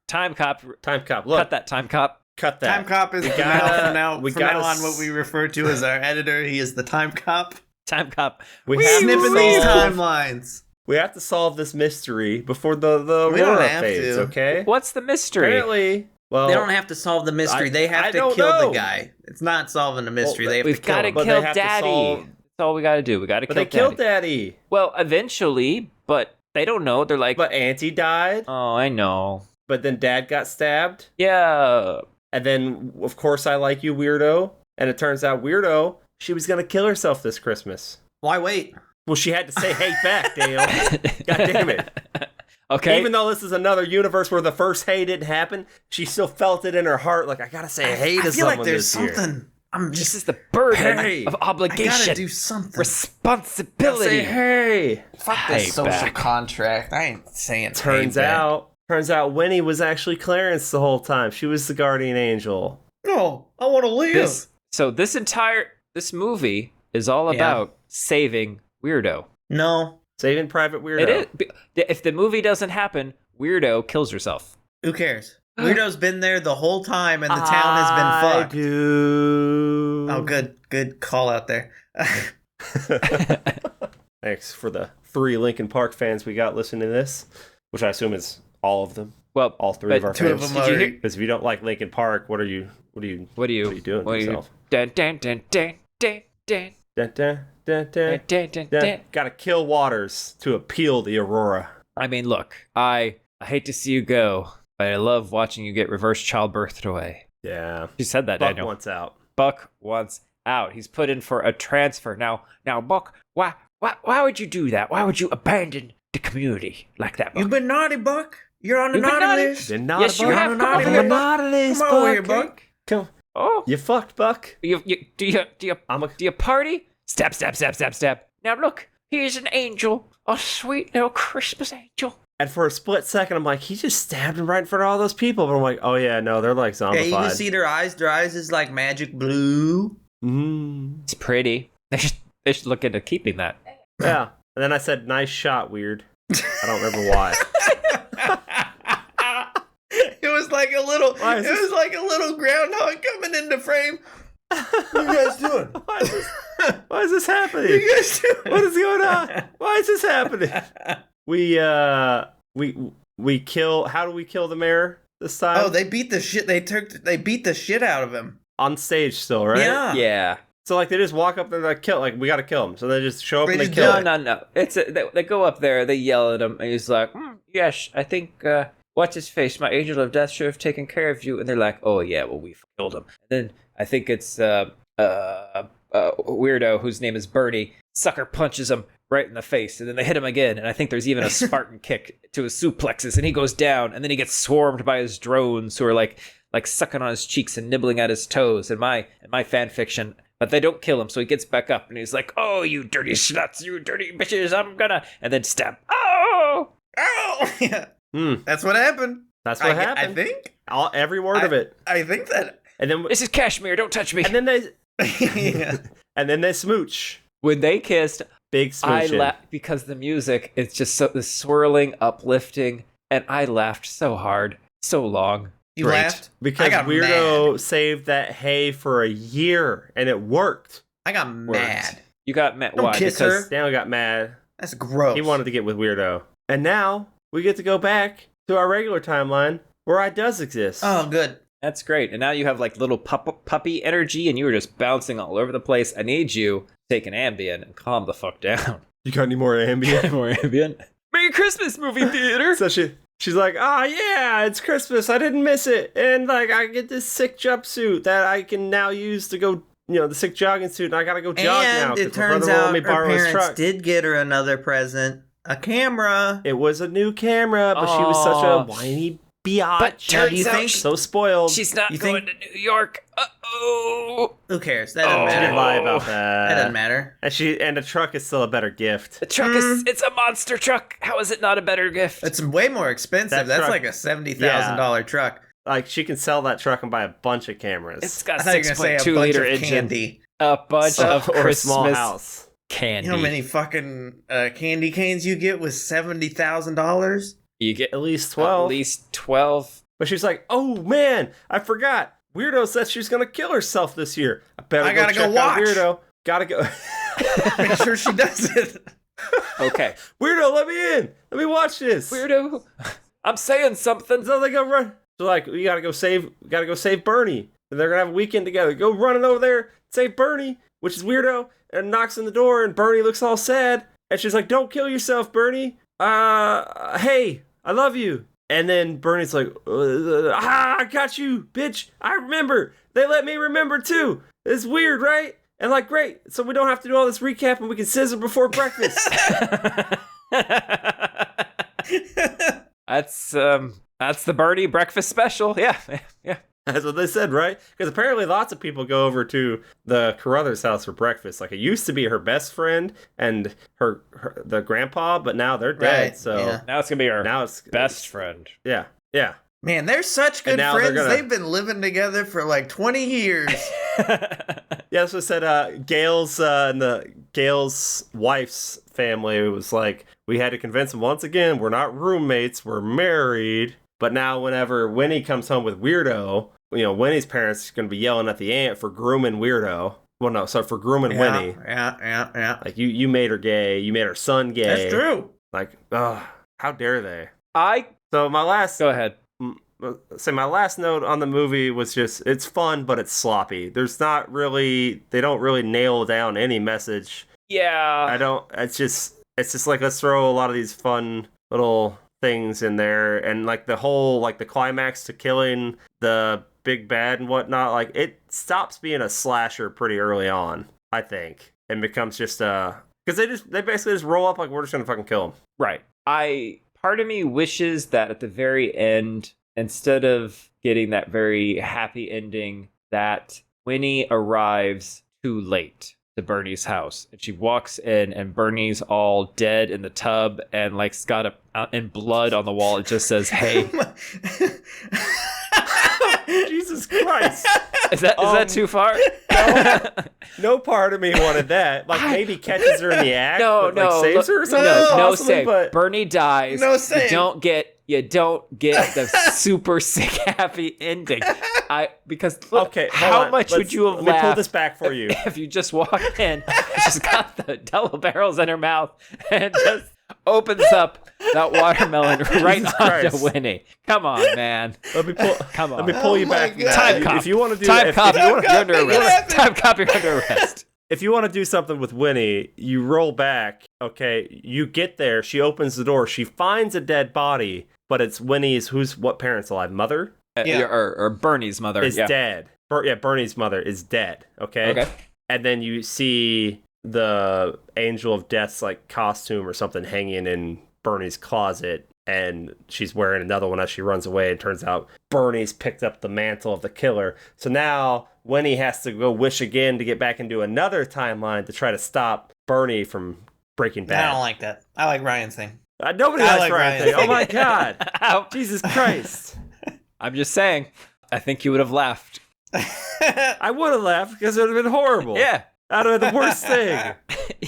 Time cop. Time cop. Look. Cut that, time cop. Cut that. Time cop is from now on what we refer to as our editor. He is the time cop. Time cop. We have snipping these timelines. We have to solve this mystery before the we don't Aurora have fades, to. Okay? What's the mystery? Apparently, well, they don't have to solve the mystery. They have to kill the guy. It's not solving the mystery. They have to kill him. We've got to kill Daddy. That's all we got to do. We got to kill Daddy. But they killed Daddy. Well, eventually, but they don't know. They're like, but Auntie died. Oh, I know. But then Dad got stabbed. Yeah. And then, of course, I Like You, Weirdo. And it turns out Weirdo, she was going to kill herself this Christmas. Why wait? Well, she had to say hey back, Dale. God damn it. Okay. Even though this is another universe where the first hey didn't happen, she still felt it in her heart. Like, I got to say hey to someone this year. I feel like there's something. This is the burden of obligation. I gotta do something. Responsibility. Say hey. Fuck this social contract. I ain't saying Turns out Winnie was actually Clarence the whole time. She was the guardian angel. No, I want to live. This movie is all about saving Weirdo. No. Saving Private Weirdo. It is. If the movie doesn't happen, Weirdo kills herself. Who cares? Weirdo's been there the whole time, and the town has been fucked. I do. Oh, good call out there. Thanks for the 3 Linkin Park fans we got listening to this, which I assume is all of them. Well, all 3 of our 2 fans. of them are. Because if you don't like Linkin Park, what are you doing to yourself? Gotta kill Waters to appeal the Aurora. I mean, look, I hate to see you go, but I love watching you get reverse childbirthed away. Yeah. You said that, Daniel. Buck wants out. Buck wants out. He's put in for a transfer. Now, Buck, why would you do that? Why would you abandon the community like that, Buck? You've been naughty, Buck. You're on the naughty list. Yes, you have. Come on, Buck. Come over here, Buck. Come. Oh, you fucked, Buck. Do you party? Stab. Now look, he's an angel, a sweet little Christmas angel. And for a split second, I'm like, he just stabbed him right in front of all those people. But I'm like, oh yeah, no, they're like zombified. Yeah, you can see their eyes. Their eyes is like magic blue. It's pretty. They should look into keeping that. Yeah. And then I said, nice shot, weird. I don't remember why. It was like a little. It was like a little groundhog coming into frame. What are you guys doing? Why is this happening? What are you guys doing? What is going on? Why is this happening? We kill. How do we kill the mayor this time? Oh, they beat the shit. They beat the shit out of him on stage still, right? Yeah. So like they just walk up and they're like, kill. Like we got to kill him. So they just show up and they kill him. No. They go up there. They yell at him, and he's like, "Yes, I think what's his face? My angel of death should have taken care of you." And they're like, "Oh yeah, well we killed him." And then I think it's weirdo whose name is Bernie. Sucker punches him right in the face, and then they hit him again. And I think there's even a Spartan kick to his suplexes, and he goes down, and then he gets swarmed by his drones who are like sucking on his cheeks and nibbling at his toes. In my fan fiction. But they don't kill him, so he gets back up, and he's like, "Oh, you dirty sluts, you dirty bitches, I'm gonna..." And then stab. Oh! Yeah. That's what happened. That's what happened. I think. Every word of it. I think that. And then this is Kashmir, don't touch me. And then they... And then they smooch. When they kissed... Big smooching. I laughed because the music is just so this swirling, uplifting, and I laughed so hard, so long. You laughed? Because Weirdo saved that hay for a year, and it worked. I got mad. You got mad. Don't Why? kiss because her. Daniel got mad. That's gross. He wanted to get with Weirdo. And now, we get to go back to our regular timeline, where I does exist. Oh, good. That's great. And now you have like little puppy energy, and you were just bouncing all over the place. I need you to take an Ambien and calm the fuck down. You got any more Ambien? More Ambien? Merry Christmas, movie theater! So she's like, yeah, it's Christmas. I didn't miss it. And like, I get this sick jumpsuit that I can now use to go, the sick jogging suit. And I got to go jog now. And it turns out her parents did get her another present, a camera. It was a new camera, but she was such a whiny biatch. But turns out so spoiled. She's not going to New York. Uh-oh. Who cares? That doesn't matter. She didn't lie about that. That doesn't matter. And the truck is still a better gift. The truck it's a monster truck. How is it not a better gift? It's way more expensive. That's like a $70,000 truck. Like she can sell that truck and buy a bunch of cameras. It's got 6.2 liter engine. Candy. A bunch of Christmas small house candy. You know how many fucking candy canes you get with $70,000? You get at least 12. At least 12. But she's like, "Oh man, I forgot. Weirdo said she's gonna kill herself this year. I gotta go watch. Weirdo, gotta go. Make sure she does it." Okay. Weirdo, let me in. Let me watch this. Weirdo, I'm saying something. So they go run. So like, we gotta go save Bernie. And they're gonna have a weekend together. Go running over there, save Bernie, which is Weirdo, and knocks on the door, and Bernie looks all sad. And she's like, "Don't kill yourself, Bernie. Hey, I love you." And then Bernie's like, "I got you, bitch. I remember. They let me remember too. It's weird, right? And like, great. So we don't have to do all this recap and we can scissor before breakfast." That's the Bernie breakfast special. Yeah. That's what they said, right? Because apparently lots of people go over to the Carruthers house for breakfast. Like, it used to be her best friend and the grandpa, but now they're dead. Right, so yeah. Now it's gonna be her best friend. Yeah. Man, they're such good friends. They've been living together for like 20 years. Yeah, that's what I said. Gail's wife's family was like, we had to convince them once again, we're not roommates, we're married. But now whenever Winnie comes home with Weirdo, Winnie's parents are going to be yelling at the aunt for grooming Weirdo. Well, no, so for grooming Winnie. Yeah. Like, you made her gay. You made her son gay. That's true. Like, how dare they? Go ahead. So my last note on the movie was just, it's fun, but it's sloppy. They don't really nail down any message. Yeah. It's just like, let's throw a lot of these fun little things in there, and like the whole, like the climax to killing the big bad and whatnot, like it stops being a slasher pretty early on, I think, and becomes just because they basically just roll up like, we're just gonna fucking kill him. Right. Part of me wishes that at the very end, instead of getting that very happy ending, that Winnie arrives too late to Bernie's house, and she walks in and Bernie's all dead in the tub and like got in blood on the wall. It just says, "Hey." Jesus Christ. Is that too far? No part of me wanted that. Like, maybe catches her in the act, saves her or something. No possibly, save. But Bernie dies. No save. You don't get you don't get the super sick happy ending. Because look, Okay, how much would you have Let me pull laughed this back for you. if you just walked in, she's got the double barrels in her mouth, and just opens up that watermelon right Jesus onto Christ. Winnie. Come on, man. Let me pull. Come on. Let me pull you Oh my back. God. Time cop. If you want to do, Time if, cop. if you wanna- You're under make it arrest. happen. Time cop. You're under arrest. if you want to do something with Winnie, you roll back. Okay, you get there. She opens the door. She finds a dead body, but it's Winnie's. What parents alive? Mother Yeah. Or Bernie's mother. is yeah. dead. Bernie's mother is dead. Okay. And then you see the Angel of Death's like costume or something hanging in Bernie's closet, and she's wearing another one as she runs away. It turns out Bernie's picked up the mantle of the killer. So now Winnie has to go wish again to get back into another timeline to try to stop Bernie from Breaking Bad. I don't like that. I like Ryan's thing. Nobody I likes like Ryan Ryan's thing. Oh thing. my god. Ow. Jesus Christ. I'm just saying. I think you would have laughed. I would have laughed because it would have been horrible. Yeah. That would have been the worst thing.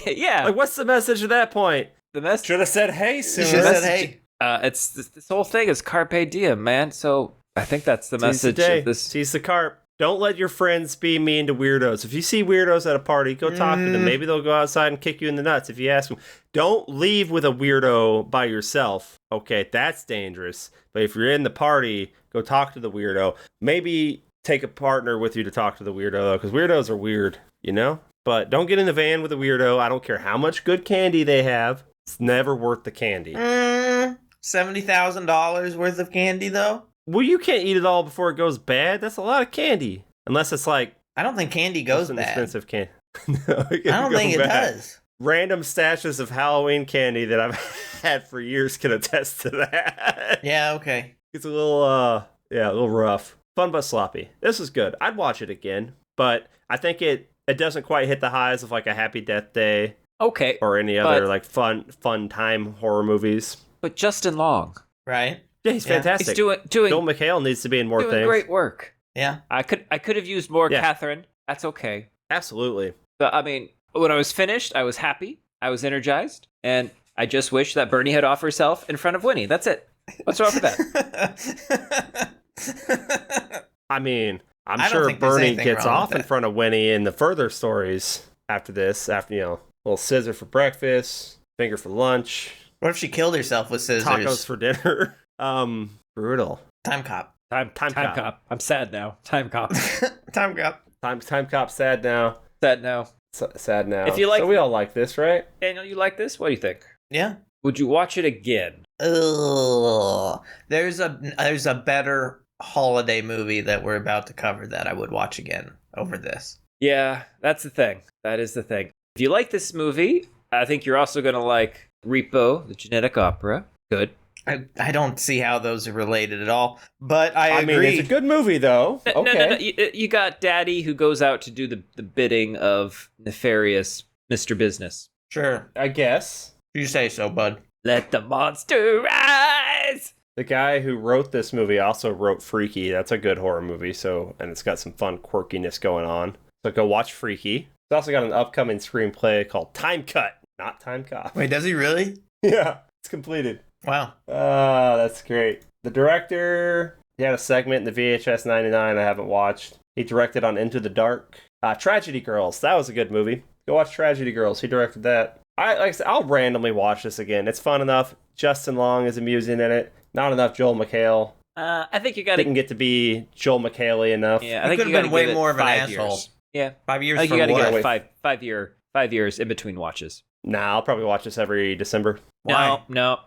Yeah. Like, what's the message at that point? The message. Should have said hey You sooner. should have said, hey. It's this whole thing is carpe diem, man. So I think that's the Seize the message day. of this. Seize the carp. Don't let your friends be mean to weirdos. If you see weirdos at a party, go talk to them. Maybe they'll go outside and kick you in the nuts if you ask them. Don't leave with a weirdo by yourself. Okay, that's dangerous. But if you're in the party, go talk to the weirdo. Maybe take a partner with you to talk to the weirdo, though, because weirdos are weird, you know? But don't get in the van with a weirdo. I don't care how much good candy they have. It's never worth the candy. $70,000 worth of candy, though? Well, you can't eat it all before it goes bad. That's a lot of candy. Unless it's like I don't think candy goes an bad. expensive candy. No, I don't think it does. Random stashes of Halloween candy that I've had for years can attest to that. Yeah, okay. It's a little, a little rough. Fun but sloppy. This is good. I'd watch it again, but I think it doesn't quite hit the highs of like a Happy Death Day Okay. or any other like fun time horror movies. But Justin Long. Right? Yeah, he's Yeah. fantastic. He's doing Joel McHale needs to be in more doing things. great work. Yeah. I could have used more Yeah. Catherine. That's okay. Absolutely. But I mean, when I was finished, I was happy. I was energized, and I just wish that Bernie had off herself in front of Winnie. That's it. What's wrong with that? I mean, I'm I don't sure think there's Bernie anything gets wrong with off in that. front of Winnie in the further stories after this. After, little scissor for breakfast, finger for lunch, What if she killed herself with scissors? tacos for dinner. Brutal. Time cop. Time cop. I'm sad now. Time cop. Time cop. Time cop. Sad now. Sad now. Sad now. If you like- so we all like this, right? Daniel, you like this? What do you think? Yeah. Would you watch it again? Ugh. There's a better holiday movie that we're about to cover that I would watch again over this. Yeah, that's the thing. That is the thing. If you like this movie, I think you're also going to like Repo, the genetic opera. Good. I don't see how those are related at all, but I I agree. mean, it's a good movie, though. No, Okay. no. You got Daddy who goes out to do the bidding of nefarious Mr. Business. Sure. I guess. You say so, bud. Let the monster rise! The guy who wrote this movie also wrote Freaky. That's a good horror movie, and it's got some fun quirkiness going on. So go watch Freaky. It's also got an upcoming screenplay called Time Cut, not Time Cop. Wait, does he really? Yeah, it's completed. Wow. That's great. The director, he had a segment in the VHS 99 I haven't watched. He directed on Into the Dark. Tragedy Girls, that was a good movie. Go watch Tragedy Girls. He directed that. Like I said, I'll randomly watch this again. It's fun enough. Justin Long is amusing in it. Not enough Joel McHale. I think you got Didn't get to be Joel McHale enough. Yeah, I He think could've you got to been way give it more of an 5 asshole. years. Yeah, 5 years I think for you got to what? give it 5 years in between watches. Nah, I'll probably watch this every December. Why? No,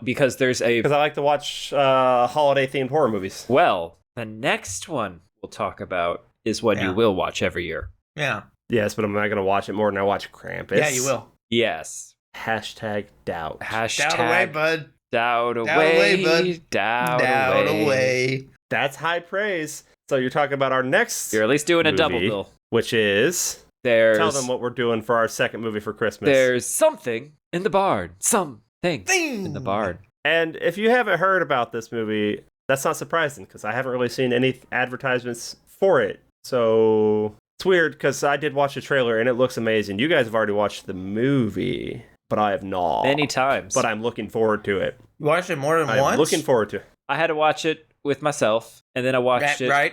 because there's a Because I like to watch holiday-themed horror movies. the next one we'll talk about is one Yeah. you will watch every year. Yeah. Yes, but I'm not going to watch it more than I watch Krampus. Yeah, you will. Yes. Hashtag doubt. Hashtag Doubt away, bud. Doubt Doubt away, away, bud. Doubt Doubt away. away. That's high praise. So you're talking about our next You're at least doing a double movie, bill. which is... There's Tell them what we're doing for our second movie for Christmas. there's something in the barn. Something Thing. in the barn. And if you haven't heard about this movie, that's not surprising because I haven't really seen any advertisements for it. So it's weird because I did watch the trailer and it looks amazing. You guys have already watched the movie. but I have not. Many times. But I'm looking forward to it. You watched it more than I'm once? looking forward to it. I had to watch it with myself, and then I watched it. Right.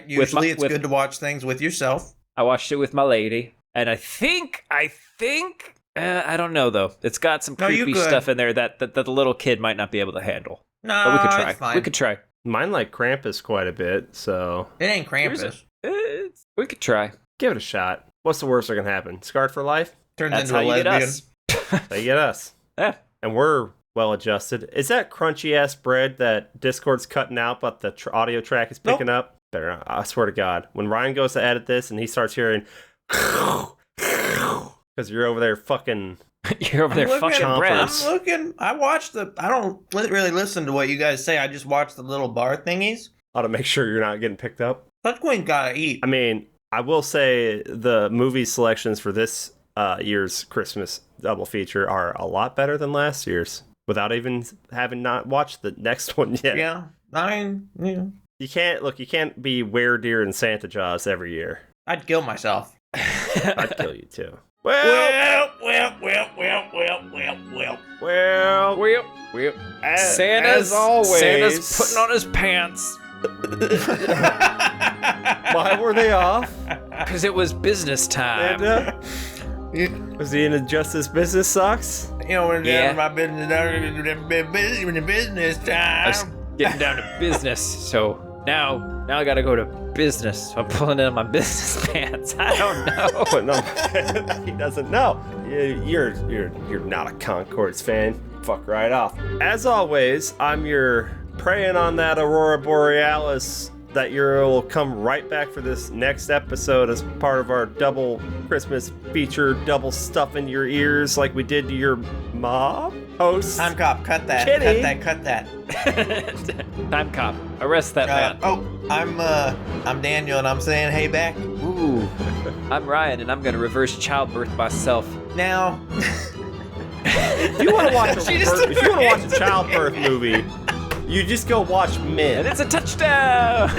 Usually it's good to watch things with yourself. I watched it with my lady, and I think, I don't know though. It's got some creepy stuff in there that the little kid might not be able to handle. No, but we could try. it's fine. We could try. Mine like Krampus quite a bit, so It ain't Krampus. We could try. give it a shot. What's the worst that can happen? Scarred for life? Turns That's into how a you get lesbian. us. They get us. Yeah. And we're well adjusted. Is that crunchy ass bread that Discord's cutting out, but the audio track is picking up? Better not. I swear to God, when Ryan goes to edit this and he starts hearing, because you're over there fucking. You're over there fucking bread. I'm looking. I don't really listen to what you guys say. I just watch the little bar thingies. Ought to make sure you're not getting picked up. Touch Queen gotta eat. I mean, I will say the movie selections for this year's Christmas double feature are a lot better than last year's, without even having not watched the next one yet. Yeah, I mean, yeah. You can't be Were-Deer and Santa Jaws every year. I'd kill myself. I'd kill you too. Well. As always, Santa's putting on his pants. Why were they off? Because it was business time. Was he in just his business socks? You know, when Yeah. my business, business I was time. getting down to business, so now I gotta go to business. So I'm pulling in my business pants. I don't know. But no, he doesn't know. You're not a Concords fan. Fuck right off. As always, I'm your praying on that Aurora Borealis that you'll come right back for this next episode as part of our double Christmas feature, double stuff in your ears like we did to your mom host. Time cop, cut that. Kidding. Cut that. Time cop, arrest that man. I'm Daniel, and I'm saying hey back. Ooh, I'm Ryan, and I'm gonna reverse childbirth myself. Now, If you want to watch a childbirth movie, you just go watch Men. And it's a touchdown.